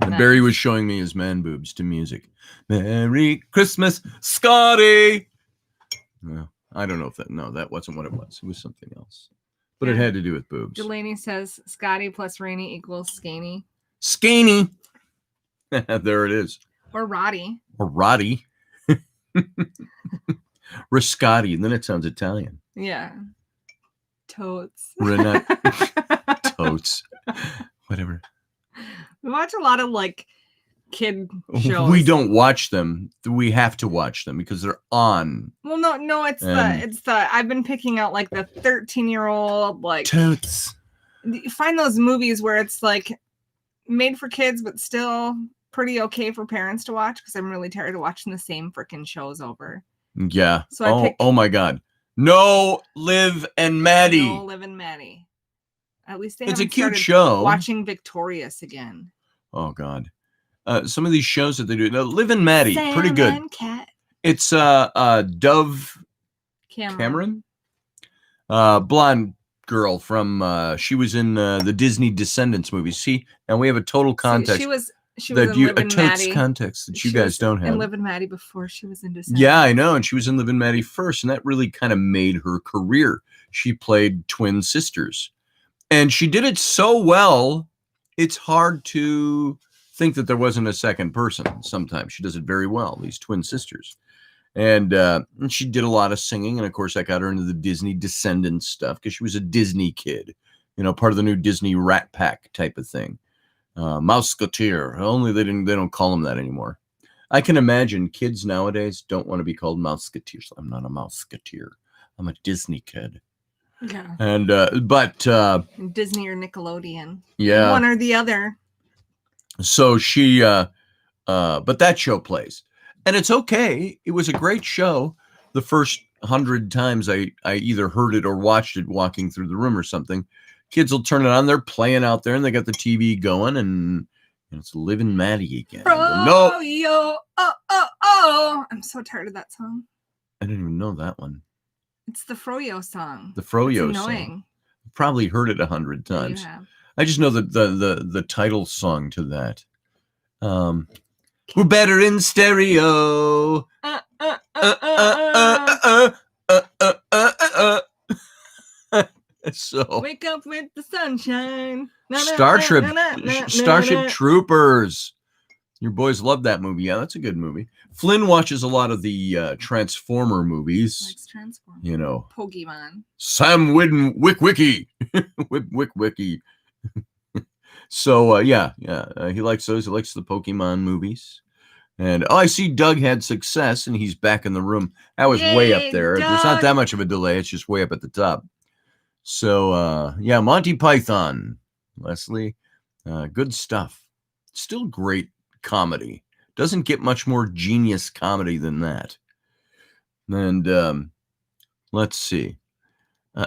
And Barry was showing me his man boobs to music. Merry Christmas, Scotty. Well, I don't know if that wasn't what it was. It was something else. But it had to do with boobs. Delaney says Scotty plus Rainy equals Scaney. Scaney. There it is. Or Roddy. Or Roddy. Riscotti, and then it sounds Italian. Yeah. Totes. Renat. Totes. Whatever. We watch a lot of like kid shows. We don't watch them. We have to watch them because they're on. Well, no, it's the I've been picking out like the 13-year-old like Totes. You find those movies where it's like made for kids but still pretty okay for parents to watch because I'm really tired of watching the same freaking shows over. Yeah. So oh my God. No, Liv and Maddie. No, Liv and Maddie. At least it's a cute show. Watching Victorious again. Oh God. Some of these shows that they do. Now, Liv and Maddie, Sam pretty good. And Cat. It's Dove Cameron. Blonde girl from she was in the Disney Descendants movie. See, and we have a total context. She was in Liv and Maddie. Context that you guys don't have. In Liv and Maddie before she was in Descendants. Yeah, I know, and she was in Liv and Maddie first, and that really kind of made her career. She played twin sisters, and she did it so well. It's hard to think that there wasn't a second person. Sometimes she does it very well. These twin sisters. And she did a lot of singing. And of course, that got her into the Disney Descendants stuff because she was a Disney kid, part of the new Disney Rat Pack type of thing. Mouseketeer. Only they don't call them that anymore. I can imagine kids nowadays don't want to be called Mouseketeers. I'm not a Mouseketeer. I'm a Disney kid. Yeah. And but Disney or Nickelodeon. Yeah. One or the other. So she but that show plays. And it's okay. It was a great show. The first 100 times I either heard it or watched it walking through the room or something. Kids will turn it on. They're playing out there and they got the TV going and it's Liv and Maddie again. No. Oh. I'm so tired of that song. I didn't even know that one. It's the Froyo song. The Froyo it's annoying. Song. Probably heard it 100 times. You have. I just know that the title song to that. We're better in stereo. So wake up with the sunshine. Starship Troopers. Your boys love that movie. Yeah, that's a good movie. Flynn watches a lot of the Transformer movies. Likes Transformers. Pokemon. Sam Witwicky. Witwicky. So yeah, he likes those. He likes the Pokemon movies. And I see Doug had success, and he's back in the room. That was way up there. Doug. There's not that much of a delay. It's just way up at the top. So yeah, Monty Python, Leslie, good stuff. Still great comedy. Doesn't get much more genius comedy than that. And let's see.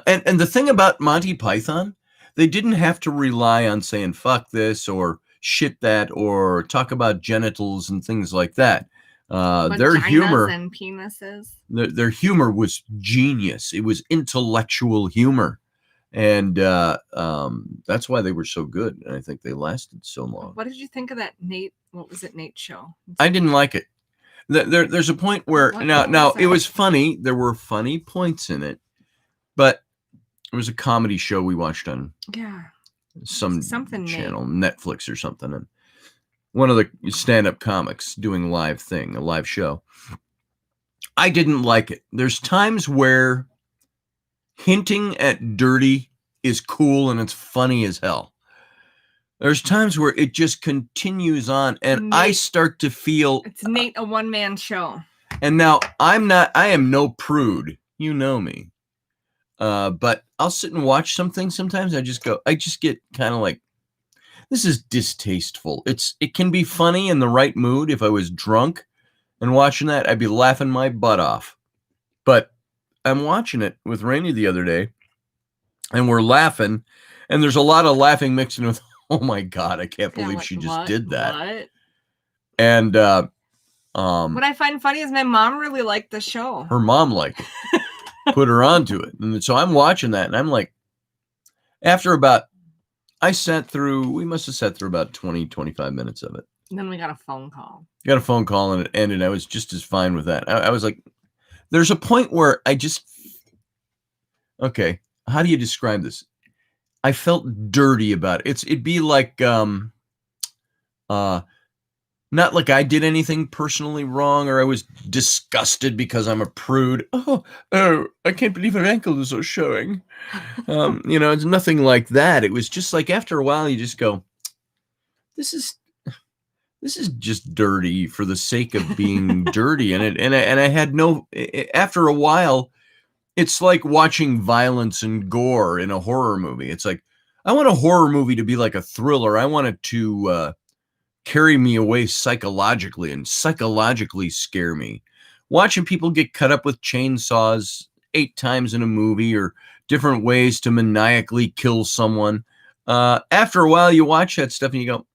And the thing about Monty Python, they didn't have to rely on saying fuck this or shit that or talk about genitals and things like that. Their humor and penises. Their humor was genius. It was intellectual humor. And that's why they were so good. And I think they lasted so long. What did you think of that what was it, Nate show? I didn't like it. There's a point where now it was funny. There were funny points in it, but it was a comedy show we watched on something channel, Nate. Netflix or something. And one of the stand-up comics doing a live show. I didn't like it. There's times where hinting at dirty is cool and it's funny as hell. There's times where it just continues on and Nate, I start to feel it's Nate, a one-man show. And now I am no prude. You know me. But I'll sit and watch something. Sometimes I just get kind of like, this is distasteful. It can be funny in the right mood. If I was drunk and watching that, I'd be laughing my butt off. But I'm watching it with Rainey the other day and we're laughing and there's a lot of laughing mixing with, oh my God, I can't believe she just did that. What? And What I find funny is my mom really liked the show. Her mom liked it, put her onto it. And so I'm watching that and I'm like, after about, we must have sat through about 20, 25 minutes of it. And then we got a phone call. Got a phone call and it ended. I was just as fine with that. I was like, there's a point where okay, how do you describe this? I felt dirty about it. It'd be like, not like I did anything personally wrong or I was disgusted because I'm a prude. Oh, I can't believe her ankles are showing. It's nothing like that. It was just like after a while you just go, this is just dirty for the sake of being dirty. And I had after a while, it's like watching violence and gore in a horror movie. It's like, I want a horror movie to be like a thriller. I want it to carry me away psychologically and psychologically scare me. Watching people get cut up with chainsaws 8 times in a movie or different ways to maniacally kill someone. After a while, you watch that stuff and you go,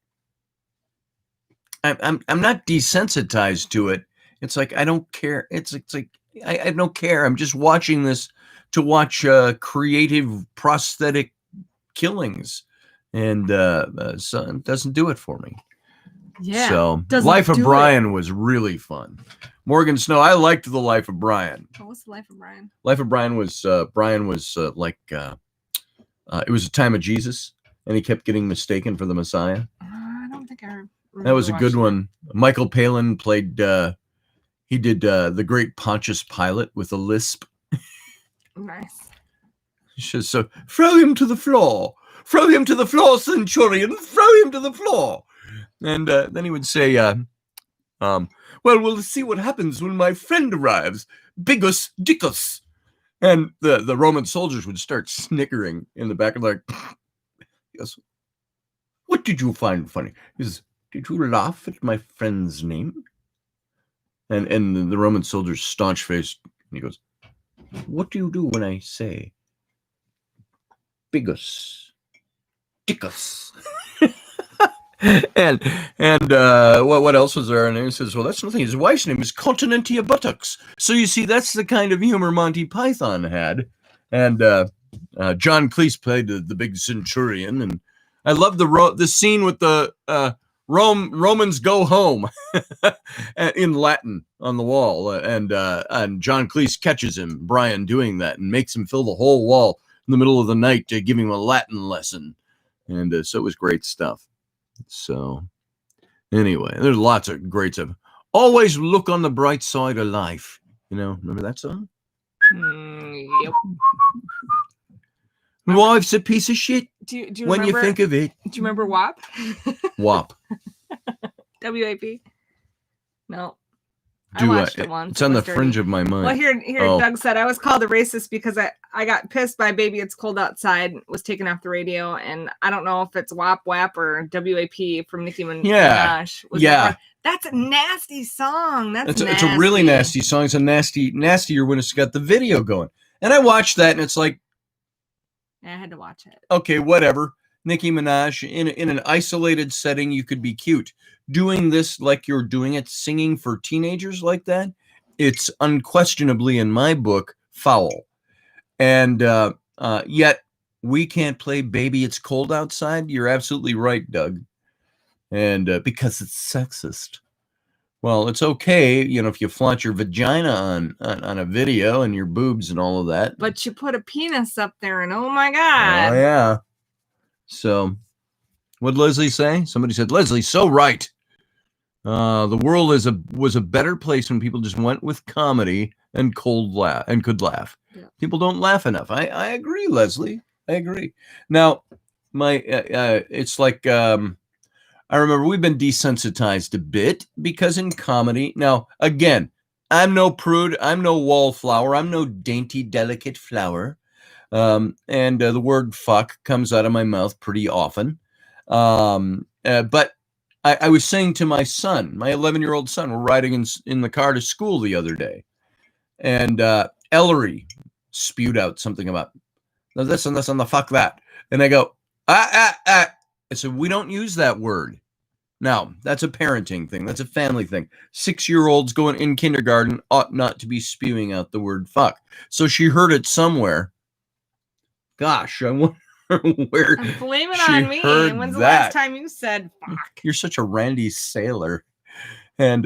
I'm not desensitized to it. It's like, I don't care. It's like, I don't care. I'm just watching this to watch creative prosthetic killings. And so it doesn't do it for me. Yeah. So Life of Brian was really fun. Morgan Snow, I liked the Life of Brian. What was the Life of Brian? Life of Brian was like it was a time of Jesus, and he kept getting mistaken for the Messiah. I don't think I remember. That was a good one. Michael Palin played. He did the great Pontius Pilate with a lisp. Nice. So throw him to the floor. Throw him to the floor, Centurion. Throw him to the floor. And then he would say, well, we'll see what happens when my friend arrives. Bigus Dickus. And the Roman soldiers would start snickering in the back of like, he goes, what did you find funny? He says, did you laugh at my friend's name? And the Roman soldier's staunch face, and he goes, what do you do when I say Bigus Dickus? and what else was there? And he says, well, that's nothing. His wife's name is Continentia Buttocks. So you see, that's the kind of humor Monty Python had. And John Cleese played the big centurion. And I love the scene with the Romans go home in Latin on the wall. And John Cleese catches him, Brian, doing that and makes him fill the whole wall in the middle of the night to give him a Latin lesson. And so it was great stuff. So anyway, there's lots of great stuff. Always look on the bright side of life. Remember that song? Yep. Life's a piece of shit. Do you when remember, you think of it. Do you remember WAP? WAP. WAP. No. I watched it once. It's on the fringe of my mind. Well, here Doug said, I was called a racist because I got pissed by Baby It's Cold Outside, was taken off the radio, and I don't know if it's WAP or WAP from Nicki Minaj. Yeah. That's a nasty song. It's a really nasty song. It's a nastier when it's got the video going. And I watched that, and it's like, I had to watch it. Okay, whatever. Nicki Minaj, in an isolated setting, you could be cute. Doing this like you're doing it, singing for teenagers like that, it's unquestionably, in my book, foul. And yet, we can't play Baby It's Cold Outside. You're absolutely right, Doug. And because it's sexist. Well, it's okay, if you flaunt your vagina on a video and your boobs and all of that. But you put a penis up there and oh my God. Oh, yeah. So, what'd Leslie say? Somebody said, Leslie's so right. The world was a better place when people just went with comedy and could laugh. Yeah. People don't laugh enough. I agree, Leslie. I agree. Now, it's like, I remember we've been desensitized a bit because in comedy, now, again, I'm no prude. I'm no wallflower. I'm no dainty, delicate flower. And the word fuck comes out of my mouth pretty often. But I was saying to my son, my 11-year-old son, we're riding in the car to school the other day. And Ellery spewed out something about this and this and the fuck that. And I go, I said, we don't use that word. Now, that's a parenting thing. That's a family thing. 6-year-olds going in kindergarten ought not to be spewing out the word fuck. So she heard it somewhere. Gosh, I wonder where Blame it she on me. heard When's the that. last time you said fuck? You're such a Randy Sailor. And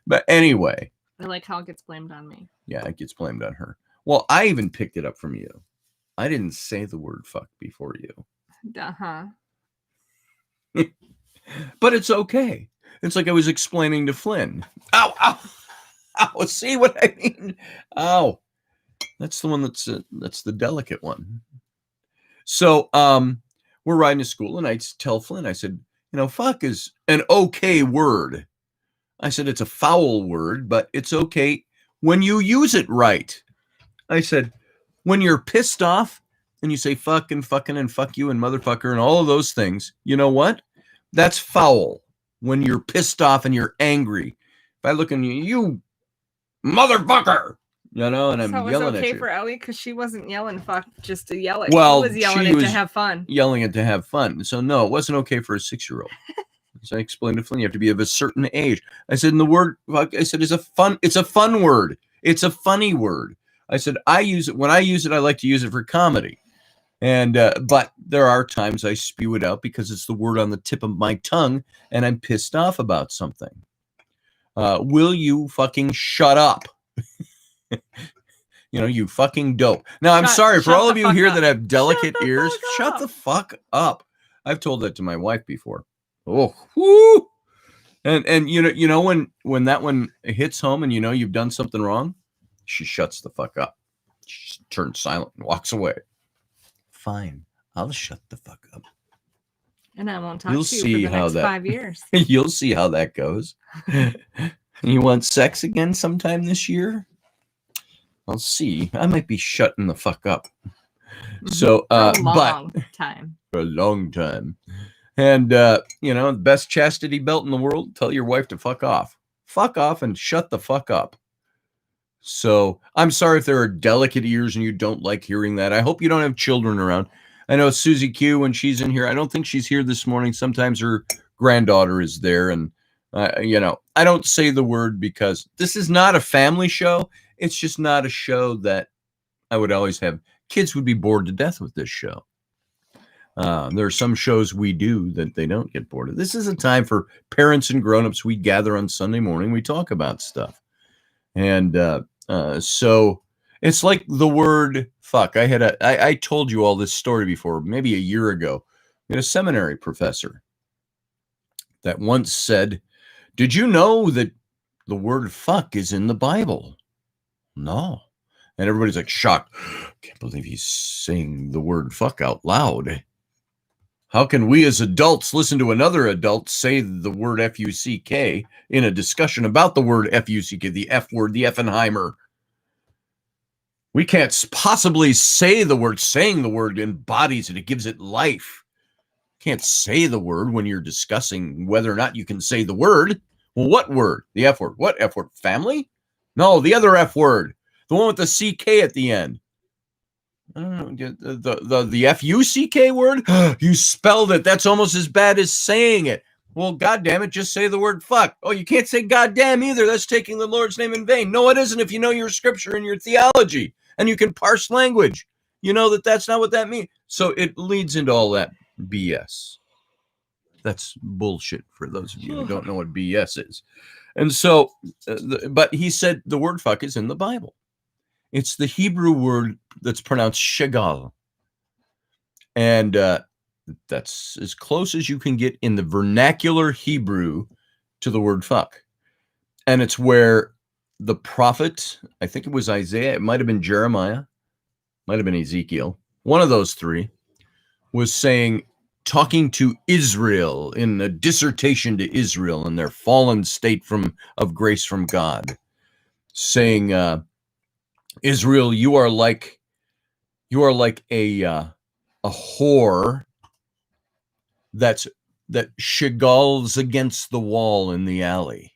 but anyway, I like how it gets blamed on me. yeah, it gets blamed on her. Well, I even picked it up from you. I didn't say the word fuck before you. Uh-huh. But it's okay. It's like I was explaining to Flynn. Ow, ow, ow. See what I mean? Ow. That's the one that's the delicate one. So we're riding to school, and I tell Flynn, I said, fuck is an okay word. I said, it's a foul word, but it's okay when you use it right. I said, when you're pissed off and you say fuck and fucking and fuck you and motherfucker and all of those things, you know what? That's foul. When you're pissed off and you're angry. If I look at you motherfucker, and I'm so yelling at you. So it was okay for Ellie because she wasn't yelling fuck just to yell it. Well, she was yelling it to have fun. Yelling it to have fun. So no, it wasn't okay for a 6-year-old. As I explained to Flynn, you have to be of a certain age. I said, and the word fuck, I said, it's a fun word. It's a funny word. I said, when I use it, I like to use it for comedy. And but there are times I spew it out because it's the word on the tip of my tongue and I'm pissed off about something. Will you fucking shut up? You fucking dope. Now, I'm sorry for all of you here that have delicate ears. Shut the fuck up. I've told that to my wife before. Oh, whoo. And when that one hits home and you've done something wrong, she shuts the fuck up. She turns silent and walks away. Fine, I'll shut the fuck up. And I won't talk to you for the next 5 years. You'll see how that goes. You want sex again sometime this year? I'll see. I might be shutting the fuck up. So, for a long time. For a long time. And, the best chastity belt in the world, tell your wife to fuck off. Fuck off and shut the fuck up. So I'm sorry if there are delicate ears and you don't like hearing that. I hope you don't have children around. I know Susie Q, when she's in here, I don't think she's here this morning. Sometimes her granddaughter is there. And, I don't say the word because this is not a family show. It's just not a show that I would always have. Kids would be bored to death with this show. There are some shows we do that they don't get bored of. This is a time for parents and grownups. We gather on Sunday morning. We talk about stuff. And so it's like the word fuck. I told you all this story before, maybe a year ago. We had a seminary professor that once said, did you know that the word fuck is in the Bible? No. And everybody's like shocked. Can't believe he's saying the word fuck out loud. How can we as adults listen to another adult say the word F-U-C-K in a discussion about the word F-U-C-K, the F word, the Effenheimer? We can't possibly say the word. Saying the word embodies it. It gives it life. Can't say the word when you're discussing whether or not you can say the word. Well, what word? The F word. What F word? Family? No, the other F word. The one with the C-K at the end. I don't know, the F-U-C-K word? You spelled it. That's almost as bad as saying it. Well, goddamn it, just say the word fuck. Oh, you can't say goddamn either. That's taking the Lord's name in vain. No, it isn't if you know your scripture and your theology and you can parse language. You know that that's not what that means. So it leads into all that BS. That's bullshit for those of you who don't know what BS is. And so, but he said the word fuck is in the Bible. It's the Hebrew word that's pronounced shegal. And that's as close as you can get in the vernacular Hebrew to the word fuck. And it's where the prophet, I think it was Isaiah, it might have been Jeremiah, might have been Ezekiel, one of those three, was saying, talking to Israel in a dissertation to Israel in their fallen state of grace from God, saying, Israel, you are like a whore that shigals against the wall in the alley.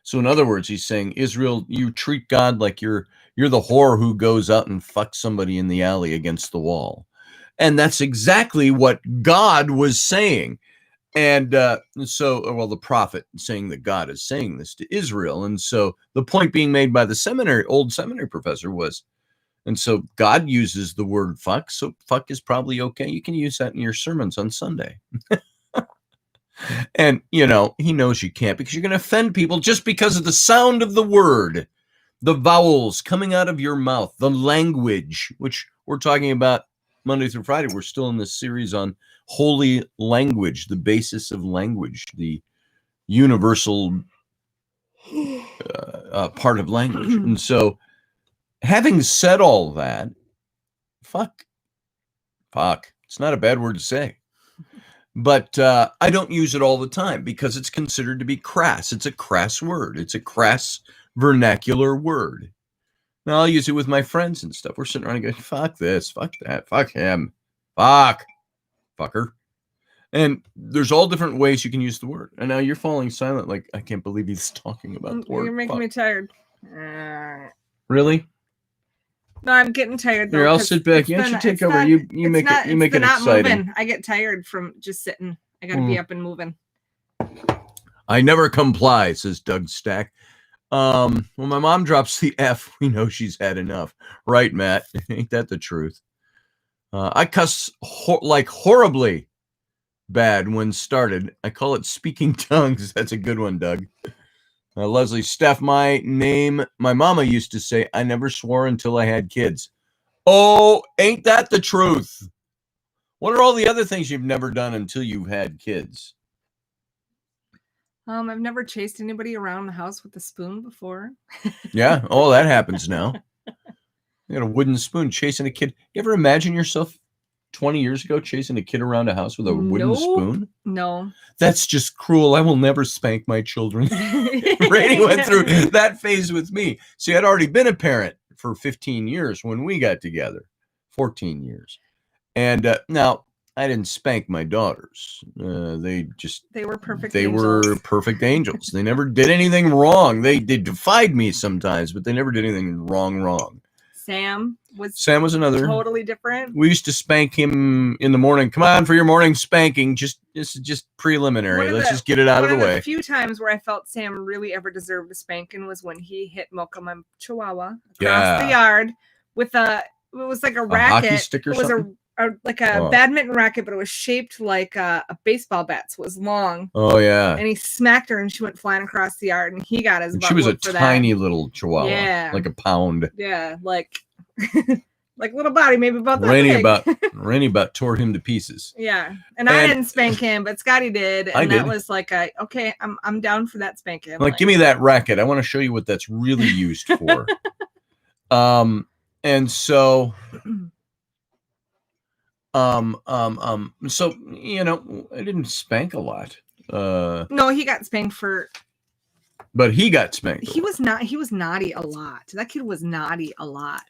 So in other words, he's saying, Israel, you treat God like you're the whore who goes out and fucks somebody in the alley against the wall. And that's exactly what God was saying. And so, well, the prophet saying that God is saying this to Israel. And so the point being made by the old seminary professor was, and so God uses the word fuck. So fuck is probably okay. You can use that in your sermons on Sunday. And, he knows you can't because you're going to offend people just because of the sound of the word, the vowels coming out of your mouth, the language, which we're talking about Monday through Friday. We're still in this series on holy language, the basis of language, the universal part of language. And so having said all that, fuck, it's not a bad word to say. But I don't use it all the time because it's considered to be crass. It's a crass word. It's a crass vernacular word. Now I'll use it with my friends and stuff. We're sitting around and going, fuck this, fuck that, fuck him, fuck, fucker. And there's all different ways you can use the word. And now you're falling silent like, I can't believe he's talking about the word. You're making fuck. me tired. Really? No, I'm getting tired. Though, here, I'll sit back. You should take over. You make it exciting. Moving. I get tired from just sitting. I got to be up and moving. I never comply, says Doug Stack. When my mom drops the F, we know she's had enough. Right, Matt? Ain't that the truth? I cuss horribly bad when started. I call it speaking tongues. That's a good one, Doug. Leslie, Steph, my mama used to say, I never swore until I had kids. Oh, ain't that the truth? What are all the other things you've never done until you've had kids? I've never chased anybody around the house with a spoon before. Yeah. Oh, that happens now. You got a wooden spoon chasing a kid. You ever imagine yourself 20 years ago chasing a kid around a house with a wooden spoon? No. That's just cruel. I will never spank my children. Raini went through that phase with me. See, I'd already been a parent for 15 years when we got together. 14 years. And now I didn't spank my daughters. They were perfect angels. Were perfect angels. They never did anything wrong. They defied me sometimes, but they never did anything wrong. Sam was another totally different. We used to spank him in the morning. Come on for your morning spanking. This is just preliminary. Let's just get it out of the way. A few times where I felt Sam really ever deserved a spanking was when he hit Mocha, my Chihuahua, across the yard with it was like a racket. Hockey stick or something? Like a badminton racket, but it was shaped like a baseball bat, so it was long. Oh yeah. And he smacked her, and she went flying across the yard, and he got his butt. She was a tiny little Chihuahua, like a pound. Yeah, like little body, maybe about that big. Raini about tore him to pieces. Yeah, and I didn't spank him, but Scotty did, and that was like okay, I'm down for that spanking. Like, give me that racket. I want to show you what that's really used for. And so. So, I didn't spank a lot. No, he got spanked but he got spanked. He was naughty a lot. That kid was naughty a lot.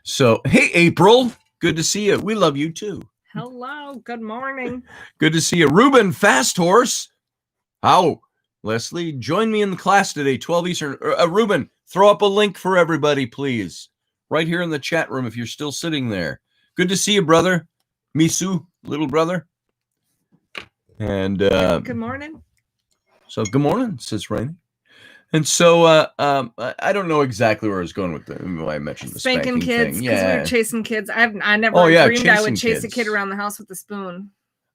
So, hey, April, good to see you. We love you too. Hello. Good morning. Good to see you. Ruben, Fast Horse. How? Leslie, join me in the class today, 12 Eastern. Ruben, throw up a link for everybody, please. Right here in the chat room if you're still sitting there. Good to see you, brother. Misu, little brother. And good morning. So good morning, says Raini. And so I don't know exactly where I was going with why I mentioned the spanking kids, thing. Yeah, because we were chasing kids. I never dreamed I would chase a kid around the house with a spoon.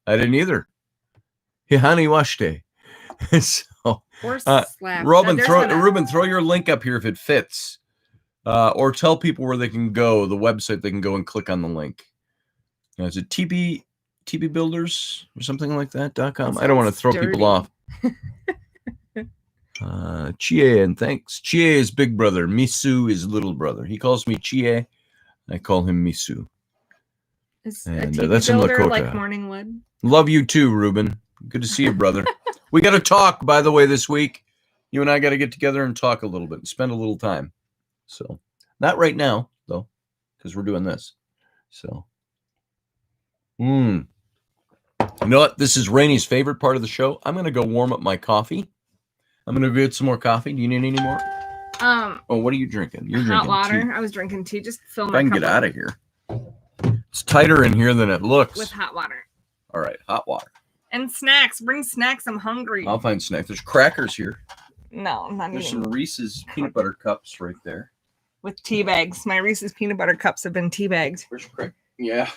I didn't either. Hihani washte. So Ruben, throw your link up here if it fits. Or tell people where they can go, the website they can go and click on the link. Is it TB Builders or something like that .com? I don't want to throw people off. Chie, and thanks. Chie is big brother. Misu is little brother. He calls me Chie. I call him Misu. And that's in Lakota. Like Morningwood. Love you too, Ruben. Good to see you, brother. We got to talk, by the way, this week. You and I got to get together and talk a little bit and spend a little time. So, not right now, though, because we're doing this. So, you know what? This is Raini's favorite part of the show. I'm going to go warm up my coffee. I'm going to get some more coffee. Do you need any more? What are you drinking? You're drinking hot water. Tea. I was drinking tea. Just fill my cup. I can get out of here. It's tighter in here than it looks. With hot water. All right, hot water. And snacks. Bring snacks. I'm hungry. I'll find snacks. There's crackers here. No, I'm not There's eating. some Reese's peanut butter cups right there. With tea bags. My Reese's peanut butter cups have been tea bagged. Where's crack? Yeah.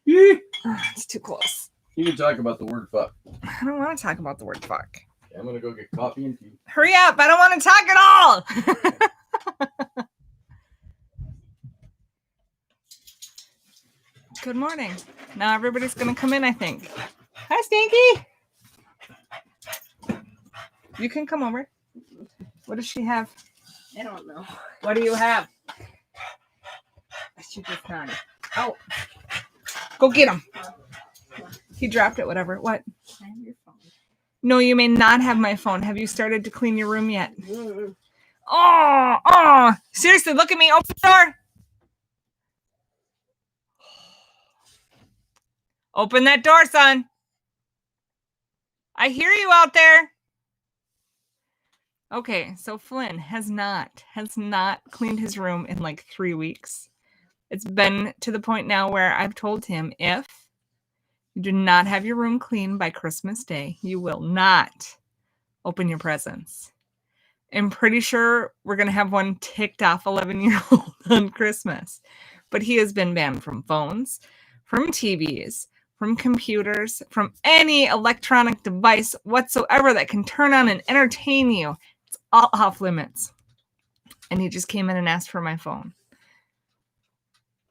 It's too close. You can talk about the word fuck. I don't want to talk about the word fuck. I'm going to go get coffee and tea. Hurry up. I don't want to talk at all. Good morning. Now everybody's going to come in, I think. Hi, Stinky. You can come over. What does she have? I don't know. What do you have? She just got it. Oh. Go get him. He dropped it, whatever. What? I have your phone. No, you may not have my phone. Have you started to clean your room yet? Oh. Seriously, look at me. Open the door. Open that door, son. I hear you out there. Okay, so Flynn has not cleaned his room in like 3 weeks. It's been to the point now where I've told him, if you do not have your room clean by Christmas Day, you will not open your presents. I'm pretty sure we're going to have one ticked off 11-year-old on Christmas. But he has been banned from phones, from TVs, from computers, from any electronic device whatsoever that can turn on and entertain you. It's all off limits. And he just came in and asked for my phone.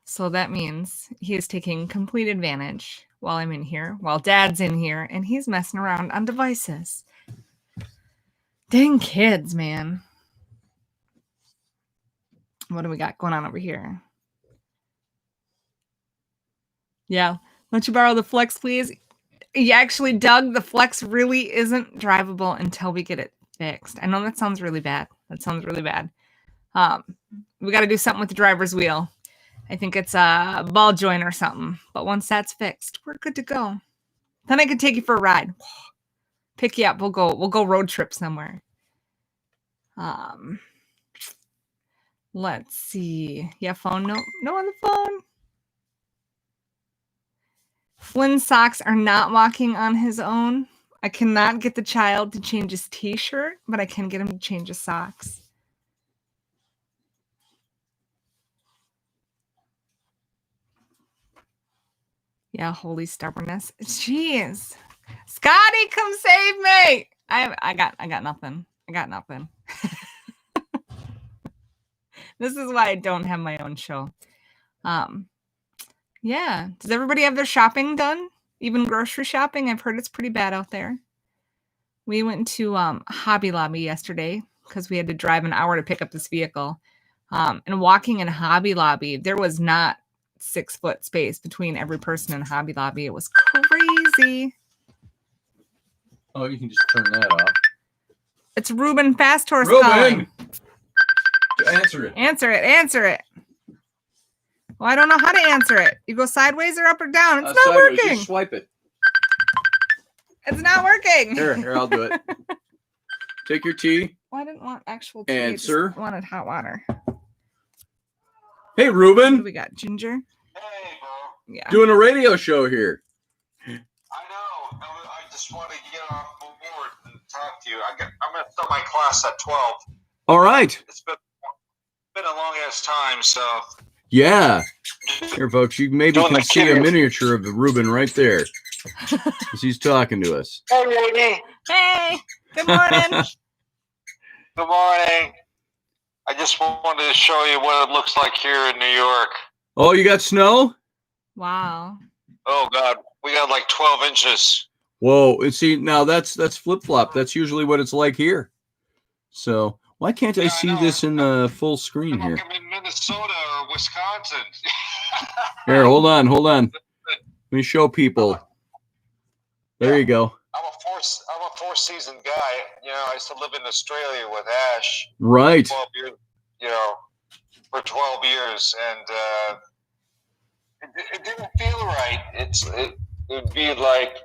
So that means he is taking complete advantage while I'm in here, while Dad's in here, and he's messing around on devices. Dang kids, man. What do we got going on over here? Yeah. Let you borrow the Flex, please? Yeah, actually, Doug, the Flex really isn't drivable until we get it fixed. I know that sounds really bad. We got to do something with the driver's wheel. I think it's a ball joint or something. But once that's fixed, we're good to go. Then I can take you for a ride. Pick you up. We'll go road trip somewhere. Let's see. Yeah, phone. No on the phone. Flynn's socks are not walking on his own. I cannot get the child to change his t-shirt, but I can get him to change his socks. Yeah, holy stubbornness. Jeez. Scotty, come save me. I got nothing. This is why I don't have my own show. Yeah. Does everybody have their shopping done? Even grocery shopping? I've heard it's pretty bad out there. We went to Hobby Lobby yesterday because we had to drive an hour to pick up this vehicle. And walking in Hobby Lobby, there was not 6-foot space between every person in Hobby Lobby. It was crazy. Oh, you can just turn that off. It's Ruben Fast Horse Ruben! calling. Answer it. Answer it. Well, I don't know how to answer it. You go sideways or up or down. It's not sideways. working. Just swipe it. It's not working. Here, I'll do it. Take your tea. Well, I didn't want actual tea. Answer. I just wanted hot water. Hey, What Ruben. do we got? Ginger? Hey, bro. Yeah. Doing a radio show here. I know. I just want to get on board and talk to you. I'm going to start my class at 12. All right. It's been a long ass time, so. Yeah. Here, folks, you maybe Doing can the see a kids. miniature of the Ruben right there as he's talking to us. Hey, Raini. Hey, good morning. Good morning. I just wanted to show you what it looks like here in New York. Oh, you got snow? Wow. Oh, God. We got like 12 inches. Whoa. And see, now that's flip-flop. That's usually what it's like here. So why can't I Yeah, I see know. this in the full screen here? I'm in Minnesota or Wisconsin. Here, hold on. Let me show people. There you go. I'm a four-season guy. You know, I used to live in Australia with Ash. Right. 12 years, for 12 years, and it didn't feel right. It would be like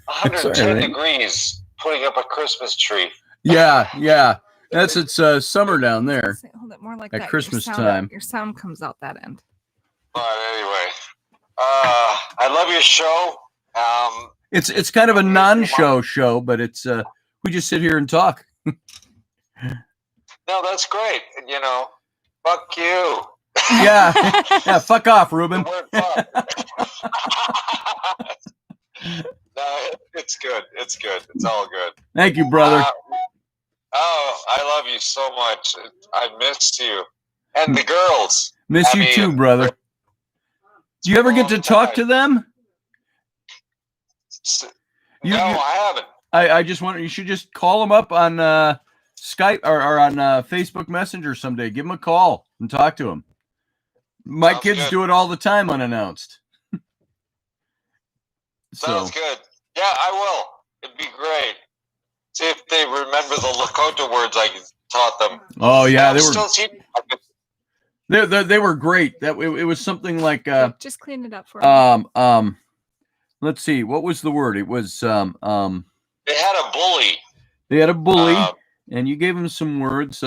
110 right. degrees putting up a Christmas tree. Yeah. It's summer down there. Hold it more like At that. Christmas Your time. Your sound comes out that end. But anyway, I love your show. It's kind of a non-show, but it's we just sit here and talk. No, that's great. You know, fuck you. Yeah, yeah. Fuck off, Ruben. The word fuck. No, it's good. It's good. It's all good. Thank you, brother. Oh, I love you so much. I missed you. And the girls. Miss you too, brother. Do you ever get to talk to them? No, I haven't. I just want you should just call them up on Skype or on Facebook Messenger someday. Give them a call and talk to them. My Sounds kids good. do it all the time unannounced. Sounds good. Yeah, I will. It'd be great. See if they remember the Lakota words I taught them. Oh yeah, they were great. That it was something like just clean it up for me. Let's see, what was the word? It was They had a bully. They had a bully, and you gave them some words.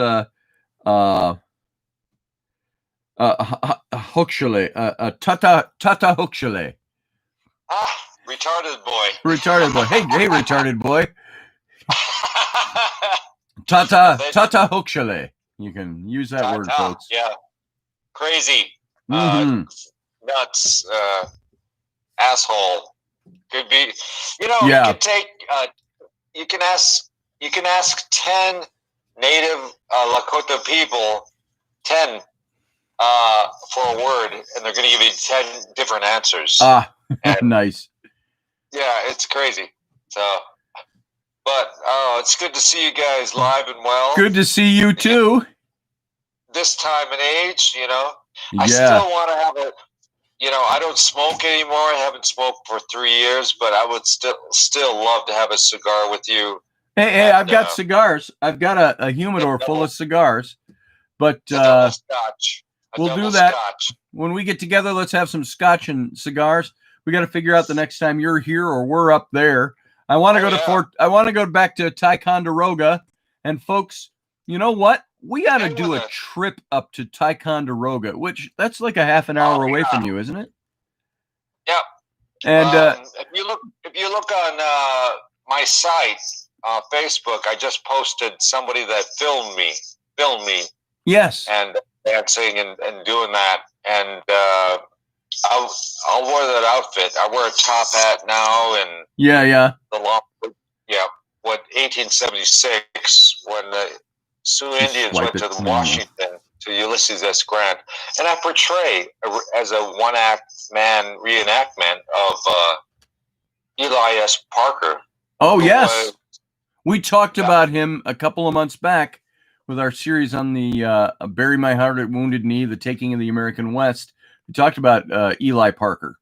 Hookshale, Tata Hookshale. Retarded boy. Retarded boy. Hey, retarded boy. Tata Hookshale. You can use that word, folks. Yeah. Crazy. Mm-hmm. Nuts. Asshole. Could be. You know, Yeah. you can take. You can ask 10 native Lakota people 10 for a word, and they're going to give you 10 different answers. Nice. Yeah, it's crazy. So, but it's good to see you guys live and well. Good to see you too. This time and age, you know. Yeah. I still want to have a. You know, I don't smoke anymore. I haven't smoked for 3 years, but I would still love to have a cigar with you. Hey, I've got cigars. I've got a humidor full of cigars, but scotch. We'll do that when we get together. Let's have some scotch and cigars. We got to figure out the next time you're here or we're up there. I want to go to I want to go back to Ticonderoga, and folks, you know what? We got to do a trip up to Ticonderoga, which that's like a half an hour away from you, isn't it? Yeah. And if you look on my site, Facebook, I just posted somebody that filmed me. Yes. And dancing and doing that, and I'll wear that outfit. I wear a top hat now, and the long, 1876 when the Sioux Indians went to Washington to Ulysses S. Grant, and I portray as a one-act man reenactment of Eli S. Parker. Oh yes, we talked about him a couple of months back with our series on the Bury My Heart at Wounded Knee, the Taking of the American West. We talked about Eli Parker,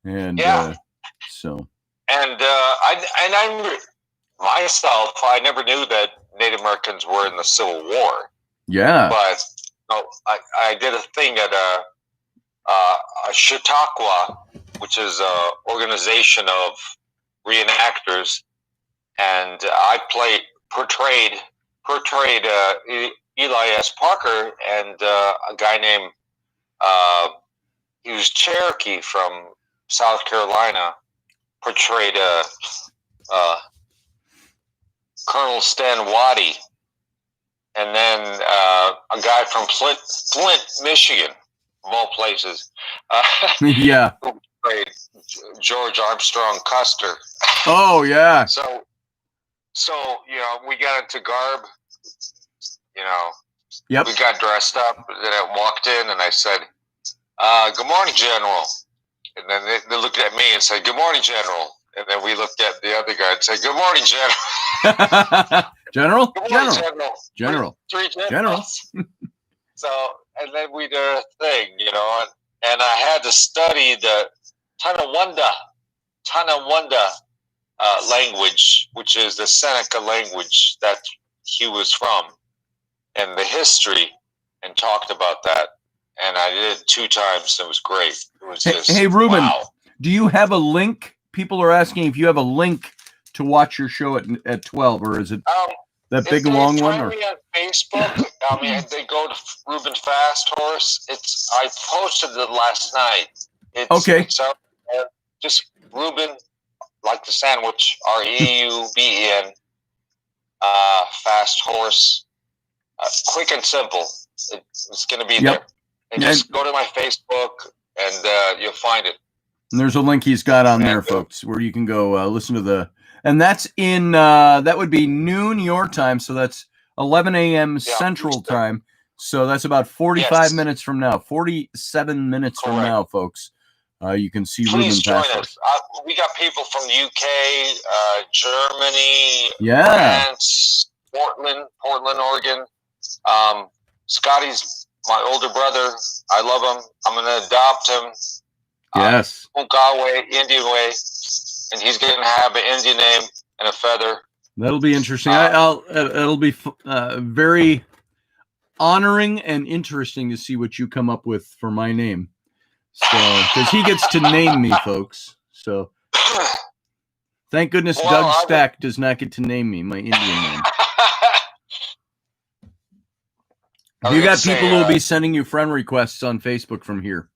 and so. And I never knew that Native Americans were in the Civil War. Yeah. But I did a thing at a Chautauqua, which is an organization of reenactors, and I portrayed Eli S. Parker and a guy named he was Cherokee from South Carolina, portrayed Colonel Stan Waddy, and then a guy from Flint, Michigan, of all places. Yeah. Who played George Armstrong Custer. Oh yeah. So you know, we got into garb. You know, we got dressed up, and then I walked in, and I said, "Good morning, General." And then they looked at me and said, "Good morning, General." And then we looked at the other guy and said, "Good morning, General." General? Good morning, General. General. Three generals. So, and then we did a thing, you know, and I had to study the Tonawanda language, which is the Seneca language that he was from, and the history, and talked about that. And I did it 2 times. It was great. It was just, hey, Ruben, wow. Do you have a link? People are asking if you have a link to watch your show at 12, or is it that big long one? Or? Me on Facebook, they go to Ruben Fast Horse. I posted it last night. It's just Reuben, like the sandwich, Reuben, fast horse, quick and simple. It's going to be there. And just go to my Facebook, and you'll find it. And there's a link he's got on there, folks, where you can go listen to and that's in, that would be noon your time, so that's 11 a.m. Central time. So that's about 45 minutes from now, 47 minutes from now, folks. You can see Reuben. Please join us. We got people from the UK, Germany, France, Portland, Oregon. Scotty's my older brother. I love him. I'm going to adopt him. Yes. Punkawa, Indian way. And he's going to have an Indian name and a feather. That'll be interesting. It'll be very honoring and interesting to see what you come up with for my name. So, because he gets to name me, folks. So, thank goodness Doug Stack does not get to name me my Indian name. You got people who will be sending you friend requests on Facebook from here,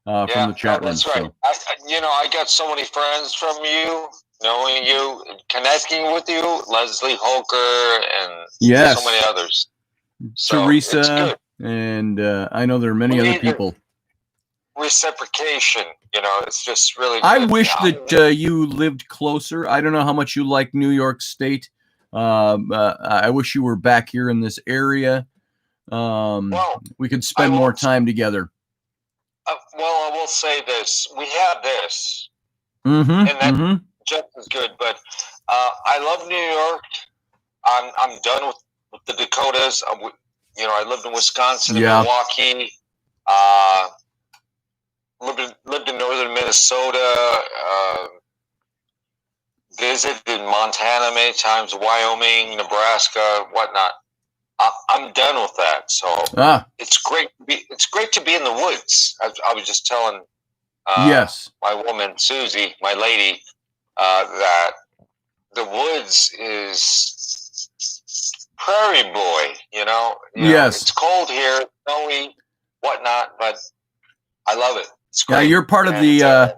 from the chat room. That's right. I got so many friends from you, knowing you, connecting with you, Leslie Holker, and so many others. So Teresa, and I know there are many other people. Reciprocation, it's just really good. I wish that you lived closer. I don't know how much you like New York State. I wish you were back here in this area. We could spend more time together. I will say this: we have this, and that's just as good. But I love New York. I'm done with the Dakotas. I lived in Wisconsin, and Milwaukee. Lived in northern Minnesota. Visited Montana many times, Wyoming, Nebraska, whatnot. I'm done with that. So it's great. It's great to be in the woods. I was just telling my woman Susie, my lady, that the woods is prairie boy. It's cold here, snowy, whatnot, but I love it. It's great. Yeah, you're part of the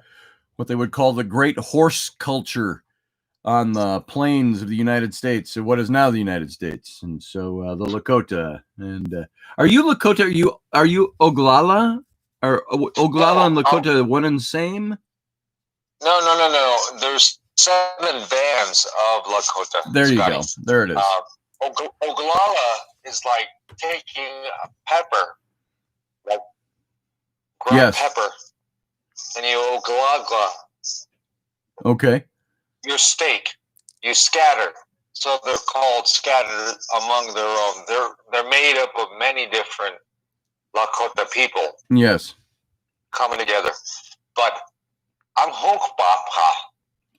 what they would call the great horse culture on the plains of the United States, so what is now the United States, and so the Lakota. And are you Lakota? Are you Oglala? Or Oglala and Lakota one and same? No. There's 7 bands of Lakota. There you go. There it is. Oglala is like taking a pepper, like ground pepper, and you oglala. Okay. Your steak, you scatter. So they're called scattered among their own. They're made up of many different Lakota people. Yes. Coming together. But I'm Hunkpapa.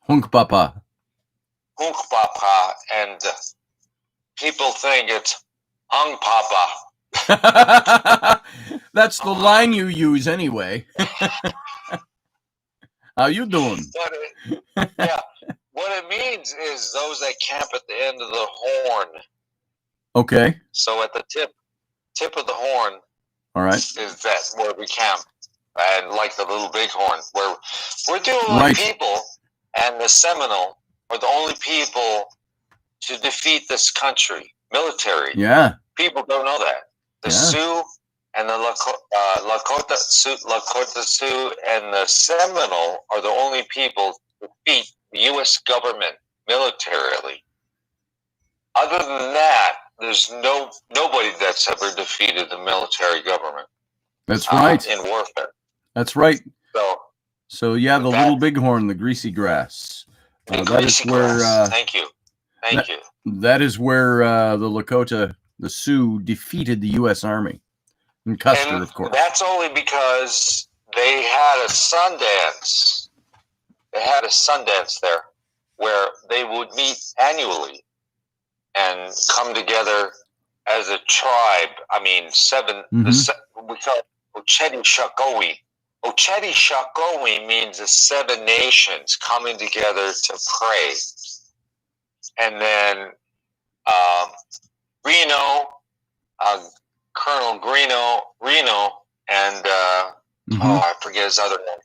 Hunkpapa. Hunkpapa, and people think it's Hung Papa. That's the line you use anyway. How you doing? What it means is those that camp at the end of the horn. Okay. So at the tip of the horn. All right. Is that where we camp, and like the little bighorn, where we're the only people, and the Seminole are the only people to defeat this country, military. Yeah. People don't know that. The Sioux and the Lakota Sioux and the Seminole are the only people to defeat the U.S. government militarily. Other than that, there's nobody that's ever defeated the military government. That's right. In warfare. That's right. So the that, little bighorn, the greasy grass. That is where. Thank you. That is where the Lakota, the Sioux, defeated the U.S. Army. And Custer, of course. That's only because they had a Sundance. They had a Sundance there where they would meet annually and come together as a tribe. I mean, 7. We call it Ochedi Shakowi. Ochedi Shakowi means the 7 nations coming together to pray. And then Reno, Colonel Reno, and I forget his other name.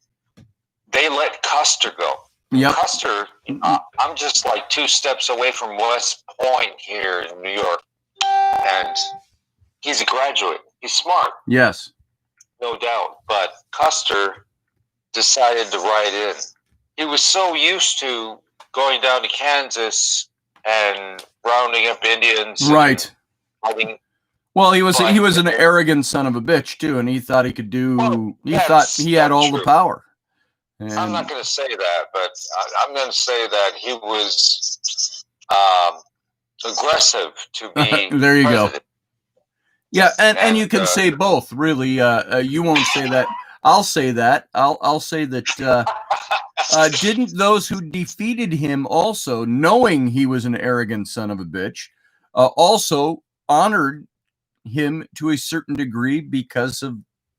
they let Custer go. Yep. Custer, I'm just like 2 steps away from West Point here in New York, and he's a graduate. He's smart. Yes. No doubt. But Custer decided to ride in. He was so used to going down to Kansas and rounding up Indians. Right. Well, he was an arrogant son of a bitch too, and he thought he could do. Well, he thought he had all the power. And I'm not going to say that, but I'm going to say that he was aggressive to be. There you president. go. Yeah, and you can say both. Really, you won't say that. I'll say that. I'll say that. Didn't those who defeated him also, knowing he was an arrogant son of a bitch, also honored him to a certain degree because of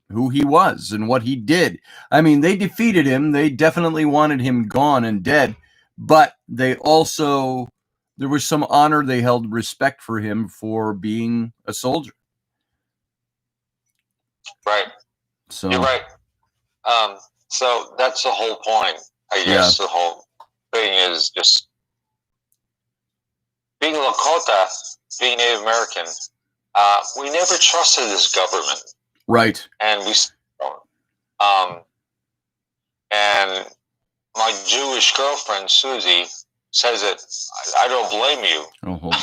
who he was and what he did? I mean, they defeated him. They definitely wanted him gone and dead, but they also, there was some honor. They held respect for him for being a soldier. Right. So you're right. So that's the whole point. I guess the whole thing is just being Lakota, being Native American. We never trusted this government. Right. And we don't. And my Jewish girlfriend, Susie, says it. I don't blame you. Oh, hold on.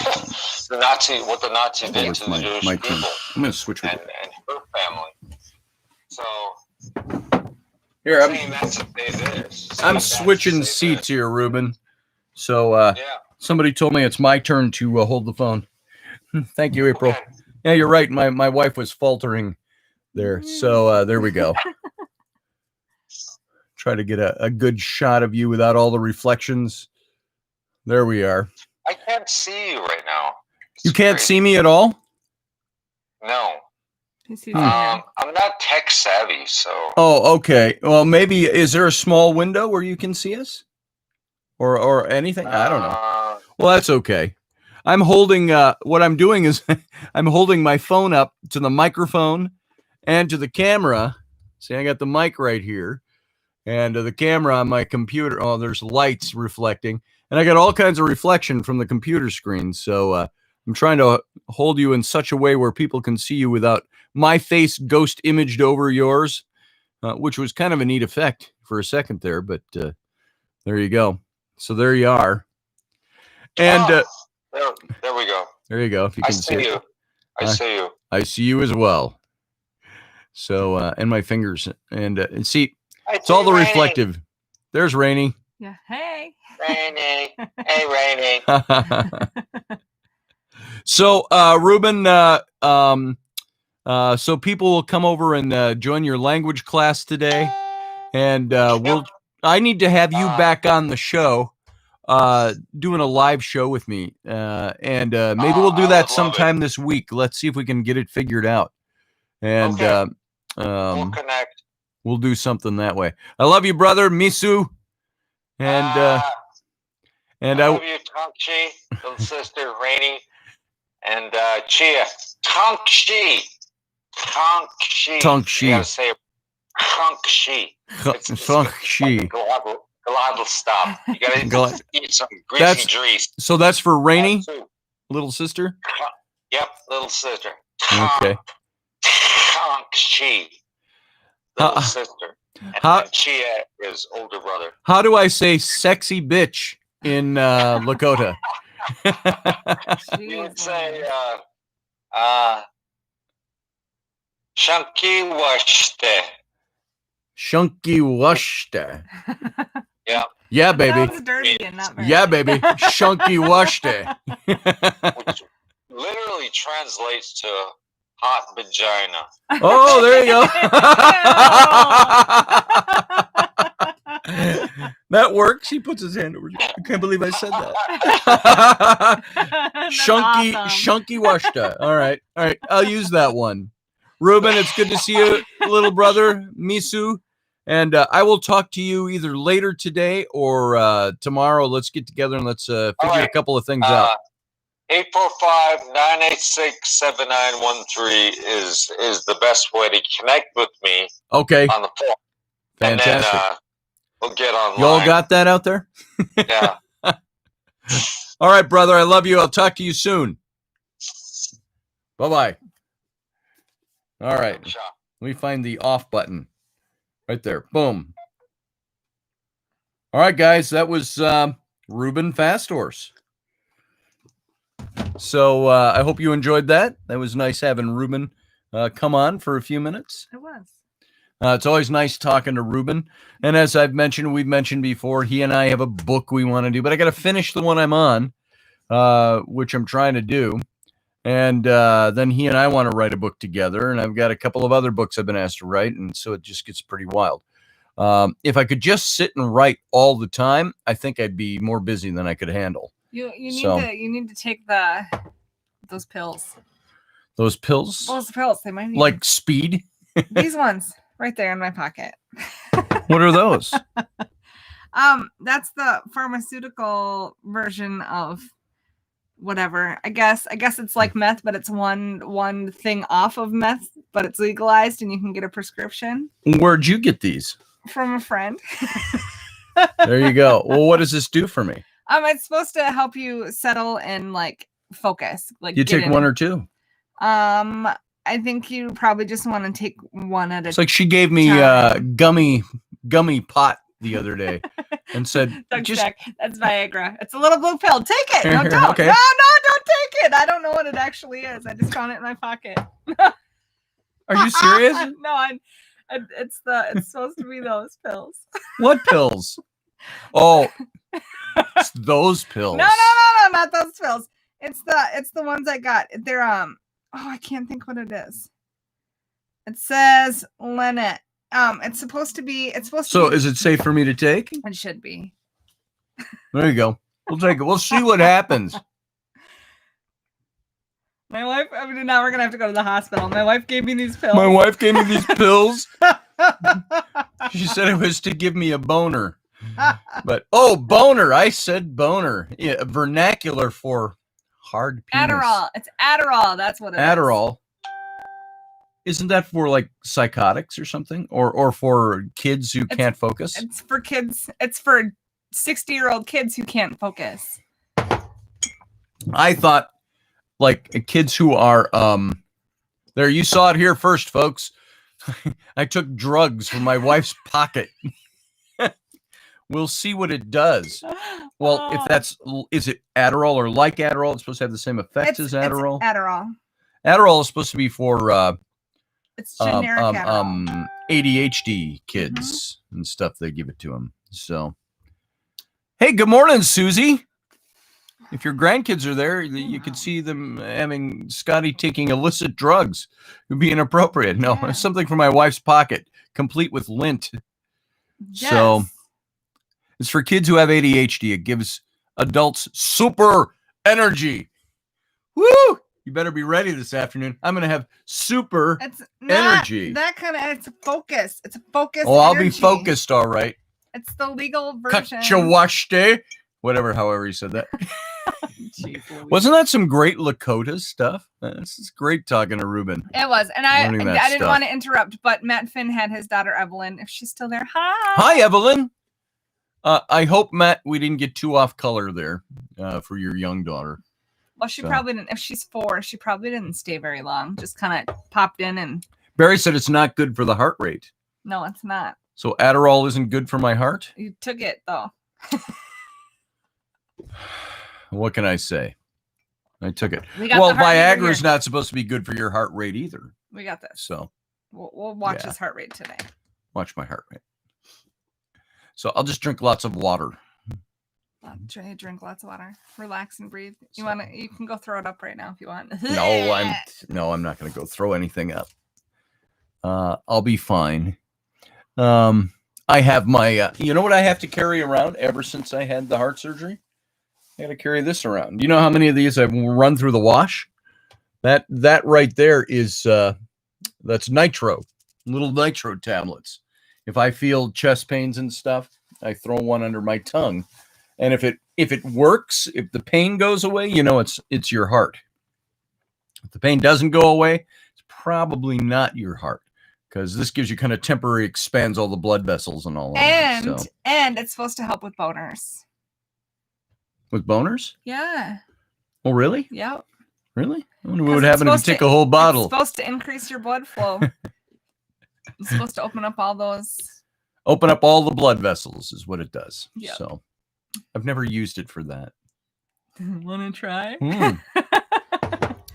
What the Nazis did to the Jewish people. I'm going to switch with and her family. So here, I'm saying switching seats here, Ruben. So somebody told me it's my turn to hold the phone. Thank you, April. Okay. Yeah, you're right. My wife was faltering there. So there we go. Try to get a good shot of you without all the reflections. There we are. I can't see you right now. You can't see me at all? No. I'm not tech savvy, so. Oh, okay. Well, maybe, is there a small window where you can see us? Or anything? I don't know. Well, that's okay. I'm holding, what I'm doing is I'm holding my phone up to the microphone and to the camera. See, I got the mic right here. And the camera on my computer. Oh, there's lights reflecting. And I got all kinds of reflection from the computer screen. So I'm trying to hold you in such a way where people can see you without my face ghost imaged over yours, which was kind of a neat effect for a second there. But there you go. So there you are. And there we go. There you go. If you can see you. I see you. I see you as well. So, and my fingers. And see, it's all the reflective. There's Rainy. Yeah. Hey. Rainy. Hey, Rainy. So, Ruben, so people will come over and join your language class today. And I need to have you back on the show, doing a live show with me. And maybe we'll do that sometime this week. Let's see if we can get it figured out. And we'll connect. We'll do something that way. I love you, brother. Misu. And I love you, Tongchi, little sister, Rainy, and Chia. Tongchi. You gotta say Tongchi. Tongchi. Glottal stop. You gotta eat some greasy grease. So that's for Rainy, little sister? Yep, little sister. Okay. Tongchi. Little sister. And Chia is older brother. How do I say sexy bitch in Lakota? You would say Shunky Washte. Shunky Washte. Yeah. Yeah, baby. Sounds dirty and not very yeah, baby. Shunky Washte. Which literally translates to hot vagina. Oh, there you go. That works. He puts his hand over. I can't believe I said that. Shunky Washta. All right. I'll use that one. Ruben, it's good to see you, little brother. Misu. And I will talk to you either later today or tomorrow. Let's get together and let's figure a couple of things out. 845-986-7913 is the best way to connect with me. Okay. On the phone. Fantastic. And then we'll get online. You all got that out there? Yeah. All right, brother. I love you. I'll talk to you soon. Bye-bye. All right. Let me find the off button right there. Boom. All right, guys. That was Ruben Fast Horse. So I hope you enjoyed that. That was nice having Ruben come on for a few minutes. It was. It's always nice talking to Ruben. And as we've mentioned before, he and I have a book we want to do, but I got to finish the one I'm on, which I'm trying to do. And then he and I want to write a book together. And I've got a couple of other books I've been asked to write. And so it just gets pretty wild. If I could just sit and write all the time, I think I'd be more busy than I could handle. You need to take those pills. Those pills? Those pills. They might be like speed. These ones right there in my pocket. What are those? That's the pharmaceutical version of whatever. I guess it's like meth, but it's one thing off of meth, but it's legalized and you can get a prescription. Where'd you get these? From a friend. There you go. Well, what does this do for me? It's supposed to help you settle and like focus. Like you take one or two. I think you probably just want to take one at a time. It's like she gave me gummy pot the other day and said, that's Viagra. It's a little blue pill. Take it. No, don't. Okay. No, don't take it. I don't know what it actually is. I just found it in my pocket. Are you serious? No, it's supposed to be those pills. What pills? Oh, it's those pills. No, not those pills. It's the ones I got. They're I can't think what it is. It says Lynette. It's supposed to be. So is it safe for me to take? It should be. There you go. We'll take it. We'll see what happens. My wife. I mean, now we're gonna have to go to the hospital. My wife gave me these pills. My wife gave me these pills. She said it was to give me a boner. But boner. I said boner. Yeah, vernacular for hard penis. Adderall. It's Adderall. That's what it is. Adderall. Isn't that for like psychotics or something? Or for kids who can't focus? It's for kids. It's for 60-year-old kids who can't focus. I thought like kids who are there, you saw it here first, folks. I took drugs from my wife's pocket. We'll see what it does. Well, is it Adderall or like Adderall? It's supposed to have the same effects as Adderall. It's Adderall. Adderall is supposed to be for it's generic Adderall. ADHD kids and stuff. They give it to them. So, hey, good morning, Susie. If your grandkids are there, you could see them having Scotty taking illicit drugs. It would be inappropriate. No, it's something from my wife's pocket, complete with lint. Yes. So it's for kids who have ADHD. It gives adults super energy. Woo! You better be ready this afternoon. I'm going to have super energy. That kind of, it's a focus. It's a focus. Oh, I'll be focused, all right. It's the legal version. Kachawashte. Whatever, however you said that. Jeez, wasn't that some great Lakota stuff? This is great talking to Ruben. It was. And I didn't want to interrupt, but Matt Finn had his daughter, Evelyn. If she's still there. Hi, Evelyn. I hope, Matt, we didn't get too off color there for your young daughter. Well, she probably didn't. If she's 4, she probably didn't stay very long. Just kind of popped in and. Barry said it's not good for the heart rate. No, it's not. So Adderall isn't good for my heart? You took it, though. What can I say? I took it. Well, Viagra is not supposed to be good for your heart rate either. We got this. So we'll watch his heart rate today. Watch my heart rate. So I'll just drink lots of water. Drink lots of water. Relax and breathe. You can go throw it up right now if you want. I'm not going to go throw anything up. I'll be fine. I have my, you know what I have to carry around ever since I had the heart surgery? I got to carry this around. You know how many of these I've run through the wash? That right there is, that's nitro, little nitro tablets. If I feel chest pains and stuff, I throw one under my tongue. And if it works, if the pain goes away, you know it's your heart. If the pain doesn't go away, it's probably not your heart. because this gives you kind of temporary expands all the blood vessels and all of that. And it's supposed to help with boners. With boners? Yeah. Oh, really? Yep. Really? I wonder what would happen if you take a whole bottle. It's supposed to increase your blood flow. It's supposed to open up all those. Open up all the blood vessels is what it does. Yep. So I've never used it for that. Want to try?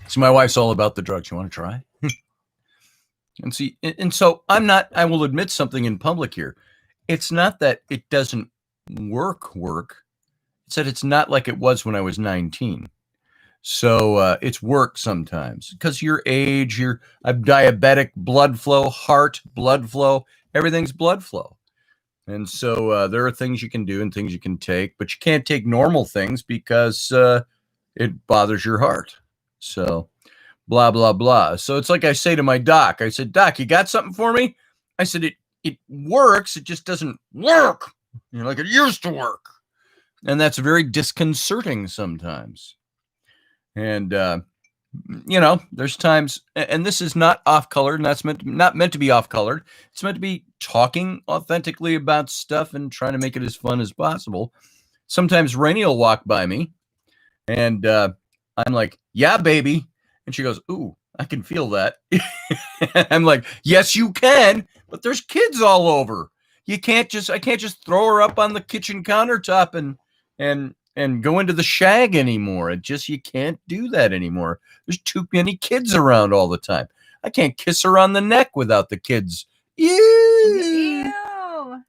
So my wife's all about the drugs. You want to try? And see, and so I'm not, I will admit something in public here. It's not that it doesn't work. It's that it's not like it was when I was 19. So it's work sometimes because your age, I'm diabetic, blood flow, heart, blood flow, everything's blood flow. And so there are things you can do and things you can take, but you can't take normal things because it bothers your heart. So blah, blah, blah. So it's like I say to my doc, I said, Doc, you got something for me? I said, it works. It just doesn't work, like it used to work. And that's very disconcerting sometimes. And, there's times, and this is not off colored, and that's not meant to be off colored. It's meant to be talking authentically about stuff and trying to make it as fun as possible. Sometimes Raini will walk by me and I'm like, yeah, baby. And she goes, ooh, I can feel that. I'm like, yes, you can, but there's kids all over. I can't just throw her up on the kitchen countertop and go into the shag anymore. You can't do that anymore. There's too many kids around all the time. I can't kiss her on the neck without the kids. Ew.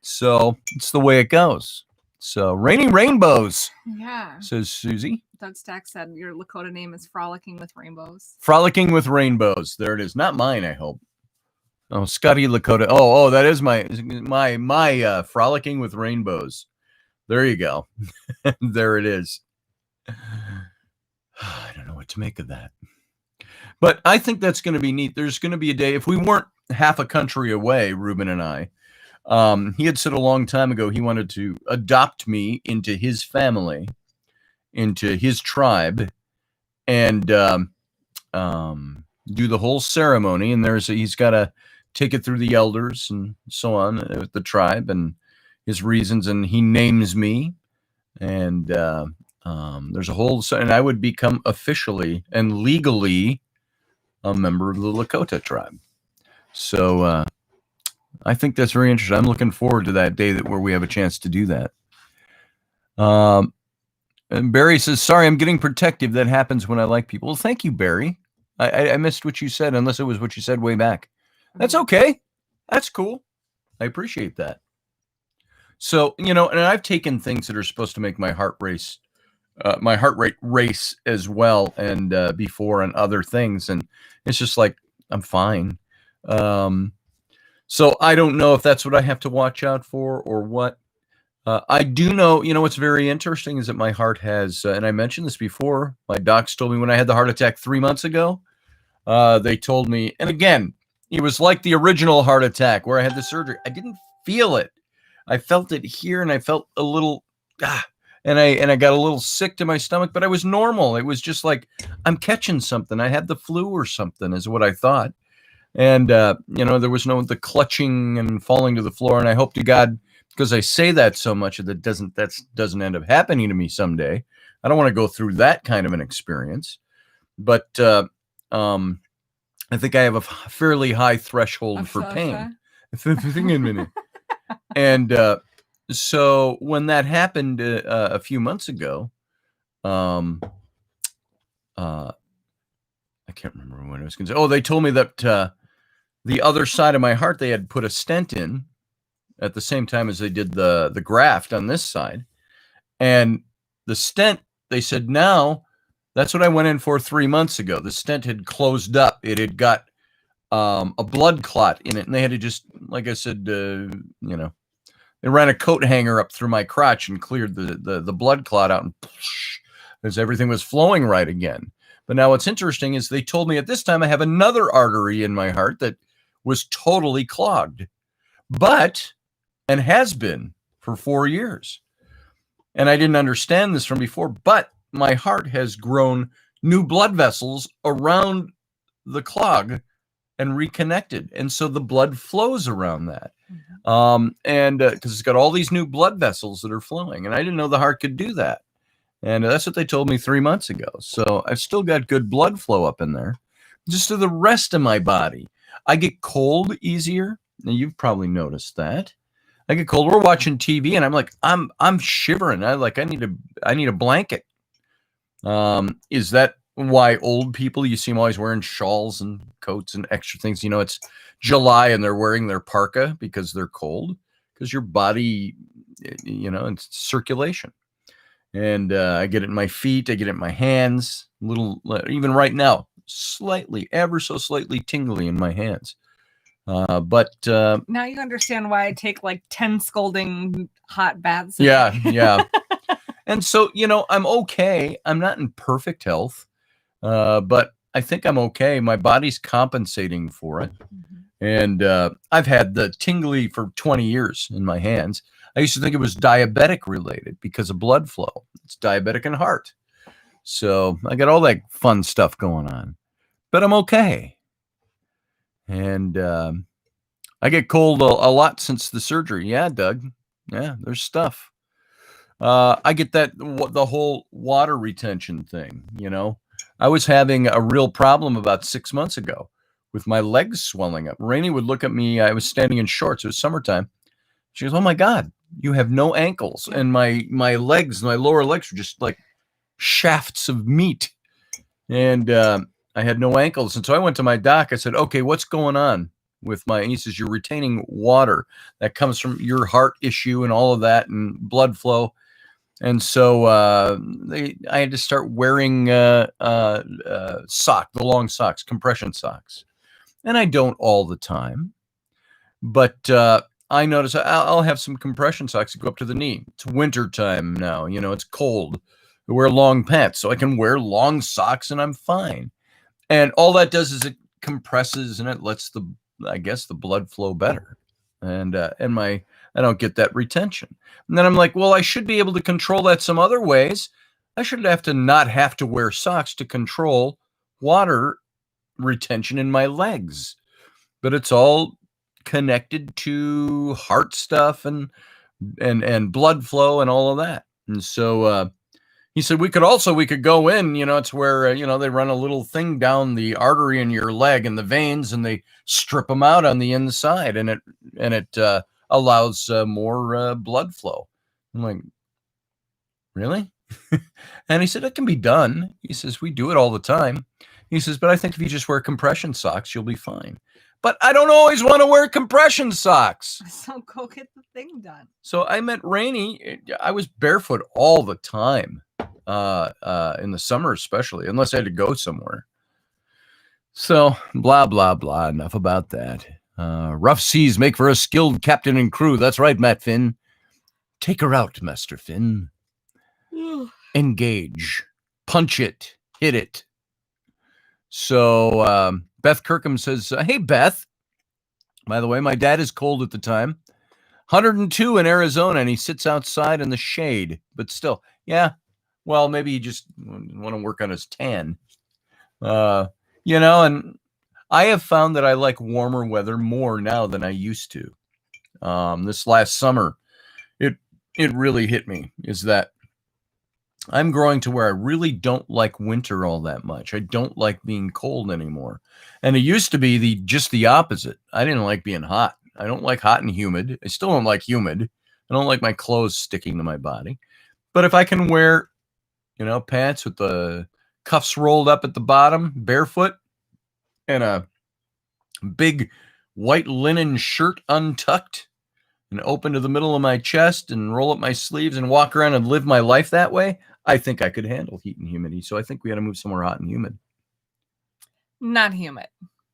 So it's the way it goes. So raining rainbows. Yeah. Says Susie. Doug Stack said your Lakota name is Frolicking with Rainbows. Frolicking with Rainbows. There it is. Not mine, I hope. Oh, Scotty Lakota. Oh, that is my Frolicking with Rainbows. There you go. There it is. I don't know what to make of that. But I think that's going to be neat. There's going to be a day, if we weren't half a country away, Ruben and I, he had said a long time ago he wanted to adopt me into his family, into his tribe, and do the whole ceremony. And he's got to take it through the elders and so on with the tribe and his reasons, and he names me, and there's a whole, and I would become officially and legally a member of the Lakota tribe. So I think that's very interesting. I'm looking forward to that day where we have a chance to do that. And Barry says, sorry, I'm getting protective. That happens when I like people. Well, thank you, Barry. I missed what you said, unless it was what you said way back. That's okay. That's cool. I appreciate that. So, and I've taken things that are supposed to make my heart rate race as well, and before, and other things, and it's just like I'm fine. So I don't know if that's what I have to watch out for or what. I do know, what's very interesting is that my heart has, and I mentioned this before, my docs told me when I had the heart attack 3 months ago, they told me, and again, it was like the original heart attack where I had the surgery. I didn't feel it. I felt it here, and I felt a little, and I got a little sick to my stomach, but I was normal. It was just like, I'm catching something. I had the flu or something is what I thought. And, there was the clutching and falling to the floor. And I hope to God, because I say that so much, that doesn't end up happening to me someday. I don't want to go through that kind of an experience, but, I think I have a fairly high threshold for pain. And, so when that happened a few months ago, I can't remember when I was going to say. Oh, they told me that the other side of my heart, they had put a stent in at the same time as they did the graft on this side. And the stent, they said, now, that's what I went in for 3 months ago. The stent had closed up. It had got a blood clot in it. And they had to just, like I said, they ran a coat hanger up through my crotch and cleared the blood clot out, and as everything was flowing right again. But now what's interesting is they told me at this time I have another artery in my heart that was totally clogged, and has been for 4 years. And I didn't understand this from before, but my heart has grown new blood vessels around the clog and reconnected. And so the blood flows around that. And because it's got all these new blood vessels that are flowing. And I didn't know the heart could do that. And that's what they told me 3 months ago. So I've still got good blood flow up in there. Just to the rest of my body. I get cold easier. And you've probably noticed that. I get cold. We're watching TV and I'm like, I'm shivering. I need a blanket. Is that why old people, you see them always wearing shawls and coats and extra things? You know, it's July and they're wearing their parka because they're cold, because your body, you know, it's circulation. And I get it in my feet, I get it in my hands, even right now, ever so slightly tingly in my hands. But now you understand why I take like 10 scalding hot baths. Yeah. And so, you know, I'm okay. I'm not in perfect health, but I think I'm okay. My body's compensating for it. And I've had the tingly for 20 years in my hands. I used to think it was diabetic related because of blood flow. It's diabetic in heart. So I got all that fun stuff going on, but I'm okay. And I get cold a lot since the surgery. Yeah, Doug. Yeah, there's stuff. I get the whole water retention thing, you know. I was having a real problem about 6 months ago with my legs swelling up. Raini would look at me. I was standing in shorts. It was summertime. She goes, "Oh my God, you have no ankles." And my legs, my lower legs were just like shafts of meat. And I had no ankles. And so I went to my doc. I said, "Okay, what's going on with my," and he says, "You're retaining water that comes from your heart issue and all of that and blood flow." And so I had to start wearing the long socks, compression socks. And I don't all the time. But I notice I'll have some compression socks that go up to the knee. It's winter time now. You know, it's cold. I wear long pants, so I can wear long socks and I'm fine. And all that does is it compresses and it lets the blood flow better. And I don't get that retention. And then I'm like, well, I should be able to control that some other ways. I should not have to wear socks to control water retention in my legs. But it's all connected to heart stuff and blood flow and all of that. And so he said we could go in, you know, it's where they run a little thing down the artery in your leg and the veins and they strip them out on the inside and it allows more blood flow. I'm like, really? And he said it can be done. He says we do it all the time. He says, but I think if you just wear compression socks, you'll be fine. But I don't always want to wear compression socks. So go get the thing done. So I met Raini. I was barefoot all the time, in the summer especially, unless I had to go somewhere. So blah, blah, blah. Enough about that. Rough seas make for a skilled captain and crew. That's right, Matt Finn. Take her out, Master Finn. Engage. Punch it. Hit it. So Beth Kirkham says, hey, Beth. By the way, my dad is cold at the time. 102 in Arizona, and he sits outside in the shade. But still, yeah. Well, maybe he just want to work on his tan. And I have found that I like warmer weather more now than I used to. This last summer, it really hit me, is that I'm growing to where I really don't like winter all that much. I don't like being cold anymore. And it used to be just the opposite. I didn't like being hot. I don't like hot and humid. I still don't like humid. I don't like my clothes sticking to my body. But if I can wear, pants with the cuffs rolled up at the bottom, barefoot, and a big white linen shirt untucked and open to the middle of my chest and roll up my sleeves and walk around and live my life that way, I think I could handle heat and humidity. So I think we got to move somewhere hot and humid. Not humid.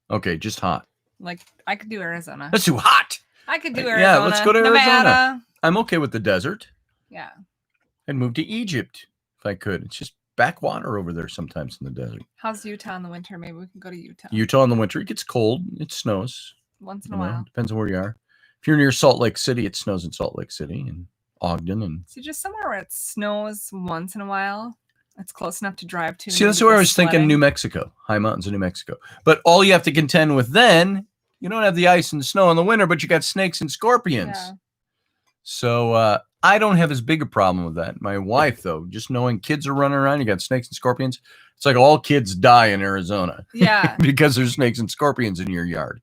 Okay, just hot. Like, I could do Arizona. Let's do hot. I could do Arizona. Yeah, let's go to Nevada. Arizona. I'm okay with the desert. Yeah. I'd move to Egypt if I could. It's just backwater over there sometimes in the desert. How's Utah in the winter? Maybe we can go to Utah. Utah in the winter, it gets cold. It snows. Once in a while. Depends on where you are. If you're near Salt Lake City, it snows in Salt Lake City and Ogden. And see, just somewhere where it snows once in a while. It's close enough to drive to. See, that's where I was thinking New Mexico, high mountains of New Mexico. But all you have to contend with then, you don't have the ice and the snow in the winter, but you got snakes and scorpions. Yeah. So I don't have as big a problem with that. My wife, though, just knowing kids are running around, you got snakes and scorpions. It's like all kids die in Arizona. Yeah. Because there's snakes and scorpions in your yard.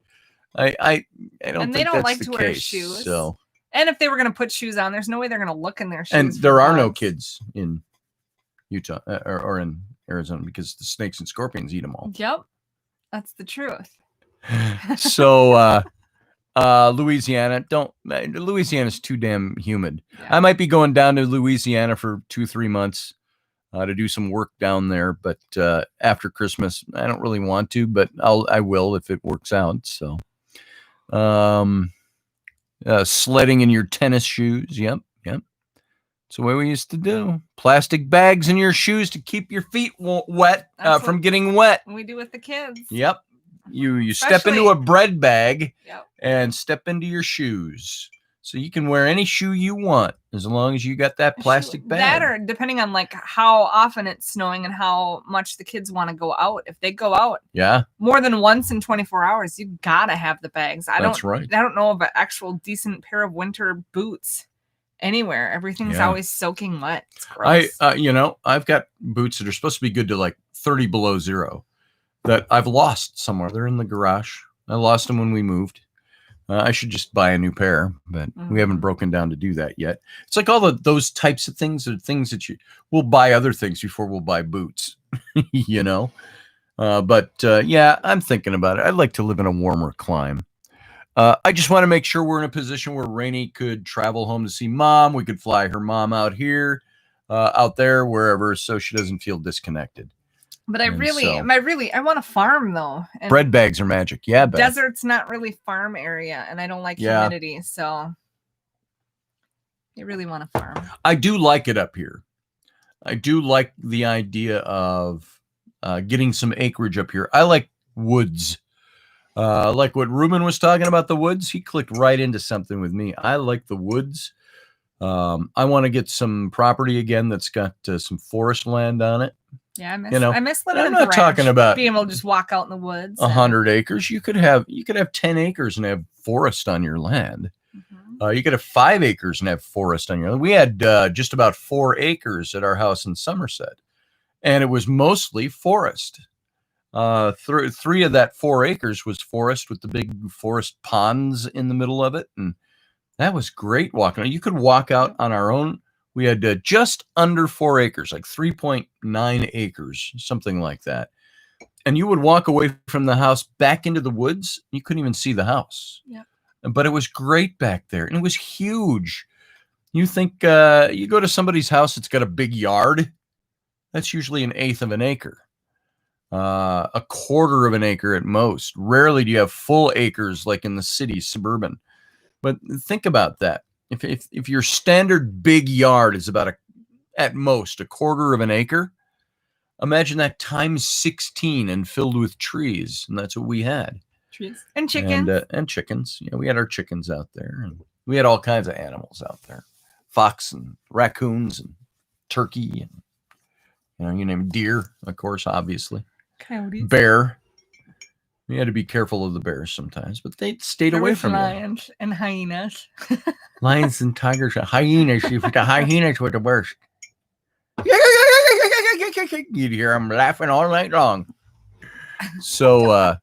I don't And think they don't that's like the to wear case, shoes. So. And if they were going to put shoes on, there's no way they're going to look in their shoes. And there are no kids in Utah or in Arizona because the snakes and scorpions eat them all. Yep. That's the truth. So Louisiana, Louisiana's too damn humid. Yeah. I might be going down to Louisiana for 2-3 months to do some work down there, but after Christmas, I don't really want to, but I will if it works out. So sledding in your tennis shoes. Yep. It's the way we used to do. Plastic bags in your shoes to keep your feet wet from getting wet. We do with the kids. Yep. You step into a bread bag and step into your shoes. So you can wear any shoe you want as long as you got that plastic bag. That, or depending on like how often it's snowing and how much the kids want to go out. If they go out more than once in 24 hours, you gotta have the bags. That's right. I don't know of an actual decent pair of winter boots anywhere. Everything's always soaking wet. It's gross. I've got boots that are supposed to be good to like 30 below zero that I've lost somewhere. They're in the garage. I lost them when we moved. I should just buy a new pair, but we haven't broken down to do that yet. It's like all those types of things are things that we'll buy other things before we'll buy boots, But I'm thinking about it. I'd like to live in a warmer climate. I just want to make sure we're in a position where Rainy could travel home to see mom. We could fly her mom out here, out there, wherever, so she doesn't feel disconnected. But I want a farm though. And bread bags are magic. Yeah, desert's not really farm area, and I don't like humidity, so I really want a farm. I do like it up here. I do like the idea of getting some acreage up here. I like woods. Like what Ruben was talking about, the woods. He clicked right into something with me. I like the woods. I want to get some property again that's got some forest land on it. Yeah, I miss living I'm not talking about being able to just walk out in the woods. 100 acres. You could have 10 acres and have forest on your land. You could have 5 acres and have forest on your land. We had just about 4 acres at our house in Somerset, and it was mostly forest. 3 of that 4 acres was forest with the big forest ponds in the middle of it, and that was great walking. You could walk out on our own. We had just under 4 acres, like 3.9 acres, something like that. And you would walk away from the house back into the woods. You couldn't even see the house. Yeah. But it was great back there. And it was huge. You think you go to somebody's house that's got a big yard. That's usually 1/8 of an acre. 1/4 of an acre at most. Rarely do you have full acres like in the city, suburban. But think about that. If your standard big yard is about at most 1/4 of an acre, imagine that times 16 and filled with trees, and that's what we had. Trees and chickens and chickens. Yeah, we had our chickens out there, and we had all kinds of animals out there, fox and raccoons and turkey, and you name deer, of course, obviously, coyotes, bear. We had to be careful of the bears sometimes, but they stayed away from lions and hyenas. Lions and tigers, hyenas. The hyenas were the worst. You'd hear them laughing all night long. So,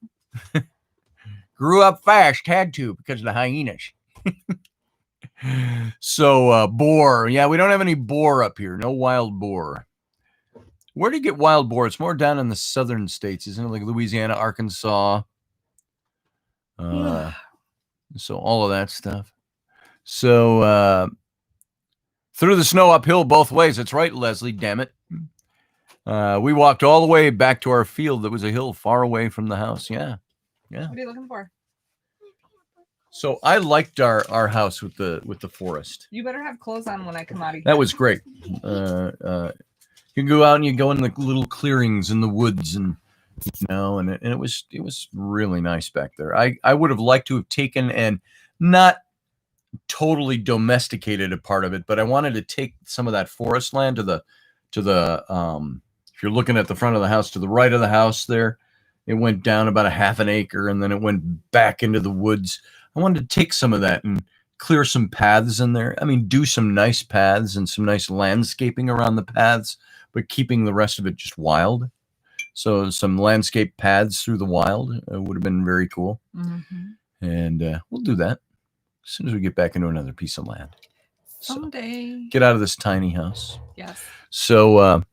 grew up fast, had to because of the hyenas. So, boar. Yeah, we don't have any boar up here. No wild boar. Where do you get wild boar? It's more down in the southern states, isn't it? Like Louisiana, Arkansas. So all of that stuff. So through the snow uphill both ways. That's right, Leslie. Damn it. We walked all the way back to our field. That was a hill far away from the house. Yeah. What are you looking for? So I liked our house with the forest. You better have clothes on when I come out of here. That was great. You go out and you go in the little clearings in the woods, and and it was really nice back there. I would have liked to have taken and not totally domesticated a part of it, but I wanted to take some of that forest land to to the if you're looking at the front of the house, to the right of the house there, it went down about a half an acre, and then it went back into the woods. I wanted to take some of that and clear some paths in there. I mean, do some nice paths and some nice landscaping around the paths, but keeping the rest of it just wild. So some landscape paths through the wild would have been very cool. Mm-hmm. And we'll do that as soon as we get back into another piece of land. Someday. So, get out of this tiny house. Yes. So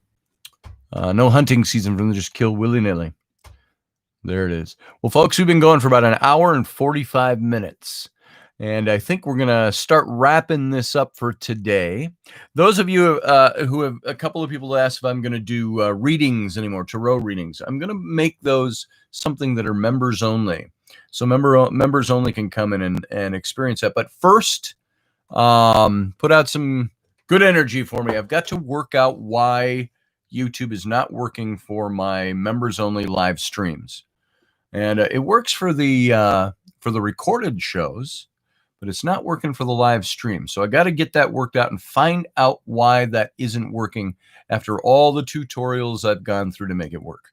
no hunting season for them to just kill willy-nilly. There it is. Well, folks, we've been going for about an hour and 45 minutes. And I think we're going to start wrapping this up for today. Those of you who have, a couple of people asked if I'm going to do readings anymore, tarot readings. I'm going to make those something that are members only. So members only can come in and experience that. But first, put out some good energy for me. I've got to work out why YouTube is not working for my members only live streams. And it works for the recorded shows, but it's not working for the live stream. So I got to get that worked out and find out why that isn't working after all the tutorials I've gone through to make it work.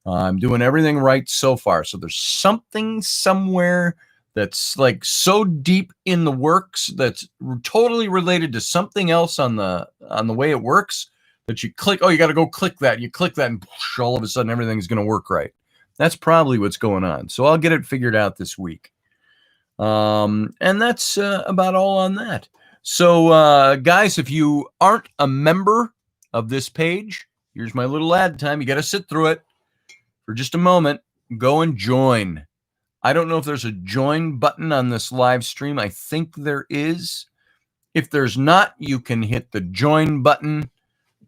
I'm doing everything right so far. So there's something somewhere that's like so deep in the works that's totally related to something else on the way it works that you click. Oh, you got to go click that. You click that, and whoosh, all of a sudden everything's going to work right. That's probably what's going on. So I'll get it figured out this week. And that's about all on that. So, guys, if you aren't a member of this page, here's my little ad time. You got to sit through it for just a moment. Go and join. I don't know if there's a join button on this live stream. I think there is. If there's not, you can hit the join button.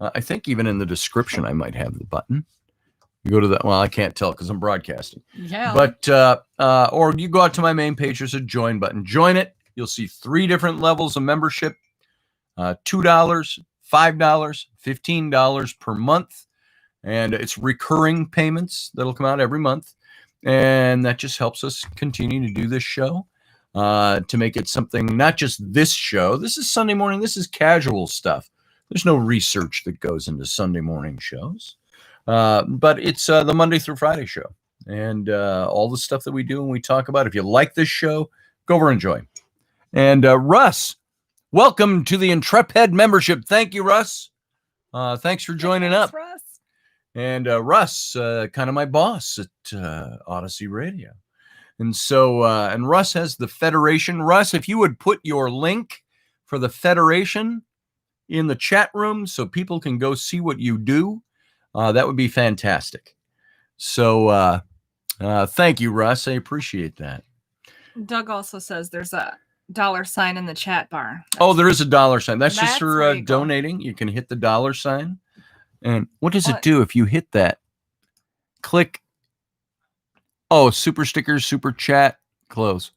I think even in the description, I might have the button. You go to that. Well, I can't tell because I'm broadcasting. Yeah. But or you go out to my main page. There's a join button. Join it. You'll see 3 different levels of membership: $2, $5, $15 per month, and it's recurring payments that'll come out every month, and that just helps us continue to do this show, to make it something not just this show. This is Sunday morning. This is casual stuff. There's no research that goes into Sunday morning shows. But it's the Monday through Friday show, and all the stuff that we do and we talk about. If you like this show, go over and join. And Russ, welcome to the Intrepid membership. Thank you, Russ. Thanks for joining up. Russ. And Russ, kind of my boss at Odyssey Radio. And so, and Russ has the Federation. Russ, if you would put your link for the Federation in the chat room so people can go see what you do. That would be fantastic. So thank you, Russ. I appreciate that. Doug also says there's a $sign in the chat bar. There is a $sign. That's just for donating. You can hit the $sign. And what does it do if you hit that? Click. Oh, super stickers, super chat, close.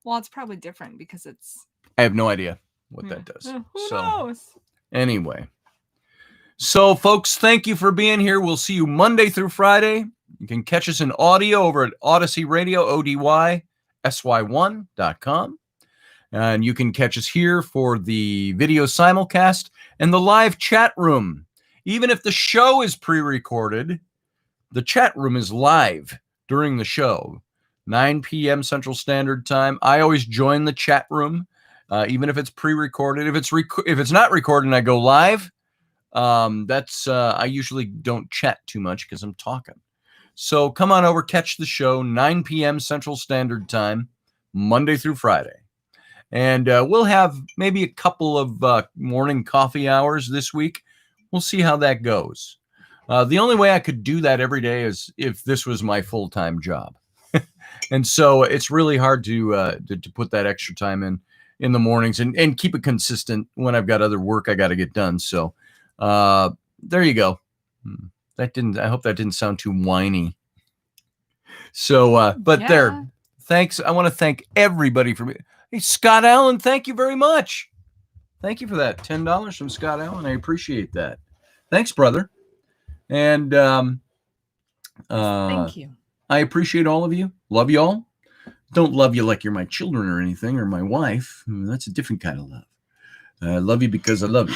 Well, it's probably different because it's... I have no idea what that does. Who knows? Anyway. So, folks, thank you for being here. We'll see you Monday through Friday. You can catch us in audio over at Odyssey Radio, ODYSY1.com. And you can catch us here for the video simulcast and the live chat room. Even if the show is pre-recorded, the chat room is live during the show. 9 p.m. Central Standard Time. I always join the chat room, even if it's pre-recorded. If it's not recorded and I go live, I usually don't chat too much because I'm talking. So come on over, catch the show, 9 p.m. Central Standard Time, Monday through Friday. And we'll have maybe a couple of morning coffee hours this week. We'll see how that goes. The only way I could do that every day is if this was my full-time job. And so it's really hard to put that extra time in the mornings and keep it consistent when I've got other work I got to get done. So there you go. I hope that didn't sound too whiny. So, but yeah. There, thanks. I want to thank everybody for me. Hey, Scott Allen, thank you very much. Thank you for that. $10 from Scott Allen. I appreciate that. Thanks, brother. And thank you. I appreciate all of you. Love you all. Don't love you like you're my children or anything, or my wife. That's a different kind of love. I love you because I love you.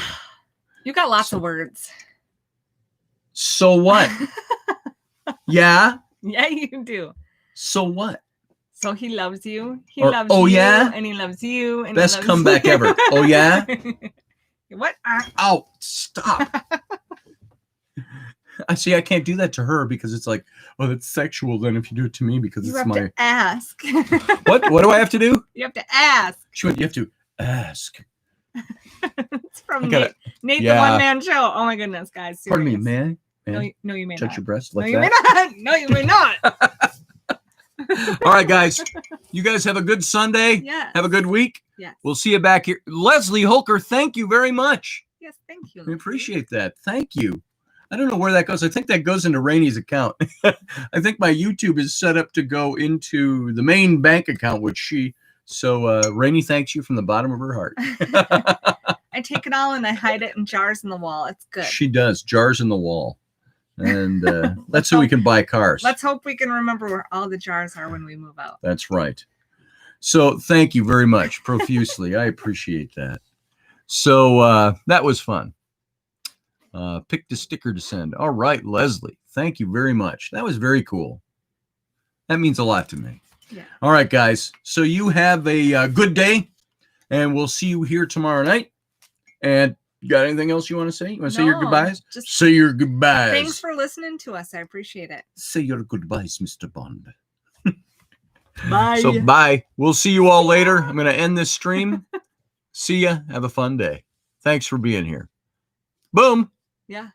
You got lots of words. So what? Yeah. Yeah, you do. So what? So he loves you. He Or, loves oh, you. yeah? And he loves you. And Best he loves comeback you. ever. Oh, yeah? What? Oh, stop. I see. I can't do that to her because it's like, oh, that's sexual then if you do it to me because You it's have my. to ask. What do I have to do? You have to ask. She went, you have to ask. It's from I gotta- Nate yeah. the One Man Show. Oh my goodness, guys. Pardon me, serious. man. No, you may Touch not. your breast No, like you may that. not. No, you may not. All right, guys. You guys have a good Sunday. Yes. Have a good week. Yes. We'll see you back here. Leslie Holker, thank you very much. Yes, thank you. We appreciate that. Thank you. I don't know where that goes. I think that goes into Raini's account. I think my YouTube is set up to go into the main bank account, so Raini thanks you from the bottom of her heart. I take it all and I hide it in jars in the wall. It's good. She does. Jars in the wall. And that's so we can buy cars. Let's hope we can remember where all the jars are when we move out. That's right. So thank you very much profusely. I appreciate that. So that was fun. Picked a sticker to send. All right, Leslie. Thank you very much. That was very cool. That means a lot to me. Yeah. All right, guys. So you have a good day, and we'll see you here tomorrow night. And you got anything else you want to say? You want to say your No, goodbyes? just Say your goodbyes. thanks for listening to us. I appreciate it. Say your goodbyes, Mr. Bond. Bye. So bye. We'll see you all later. I'm going to end this stream. See ya. Have a fun day. Thanks for being here. Boom. Yeah.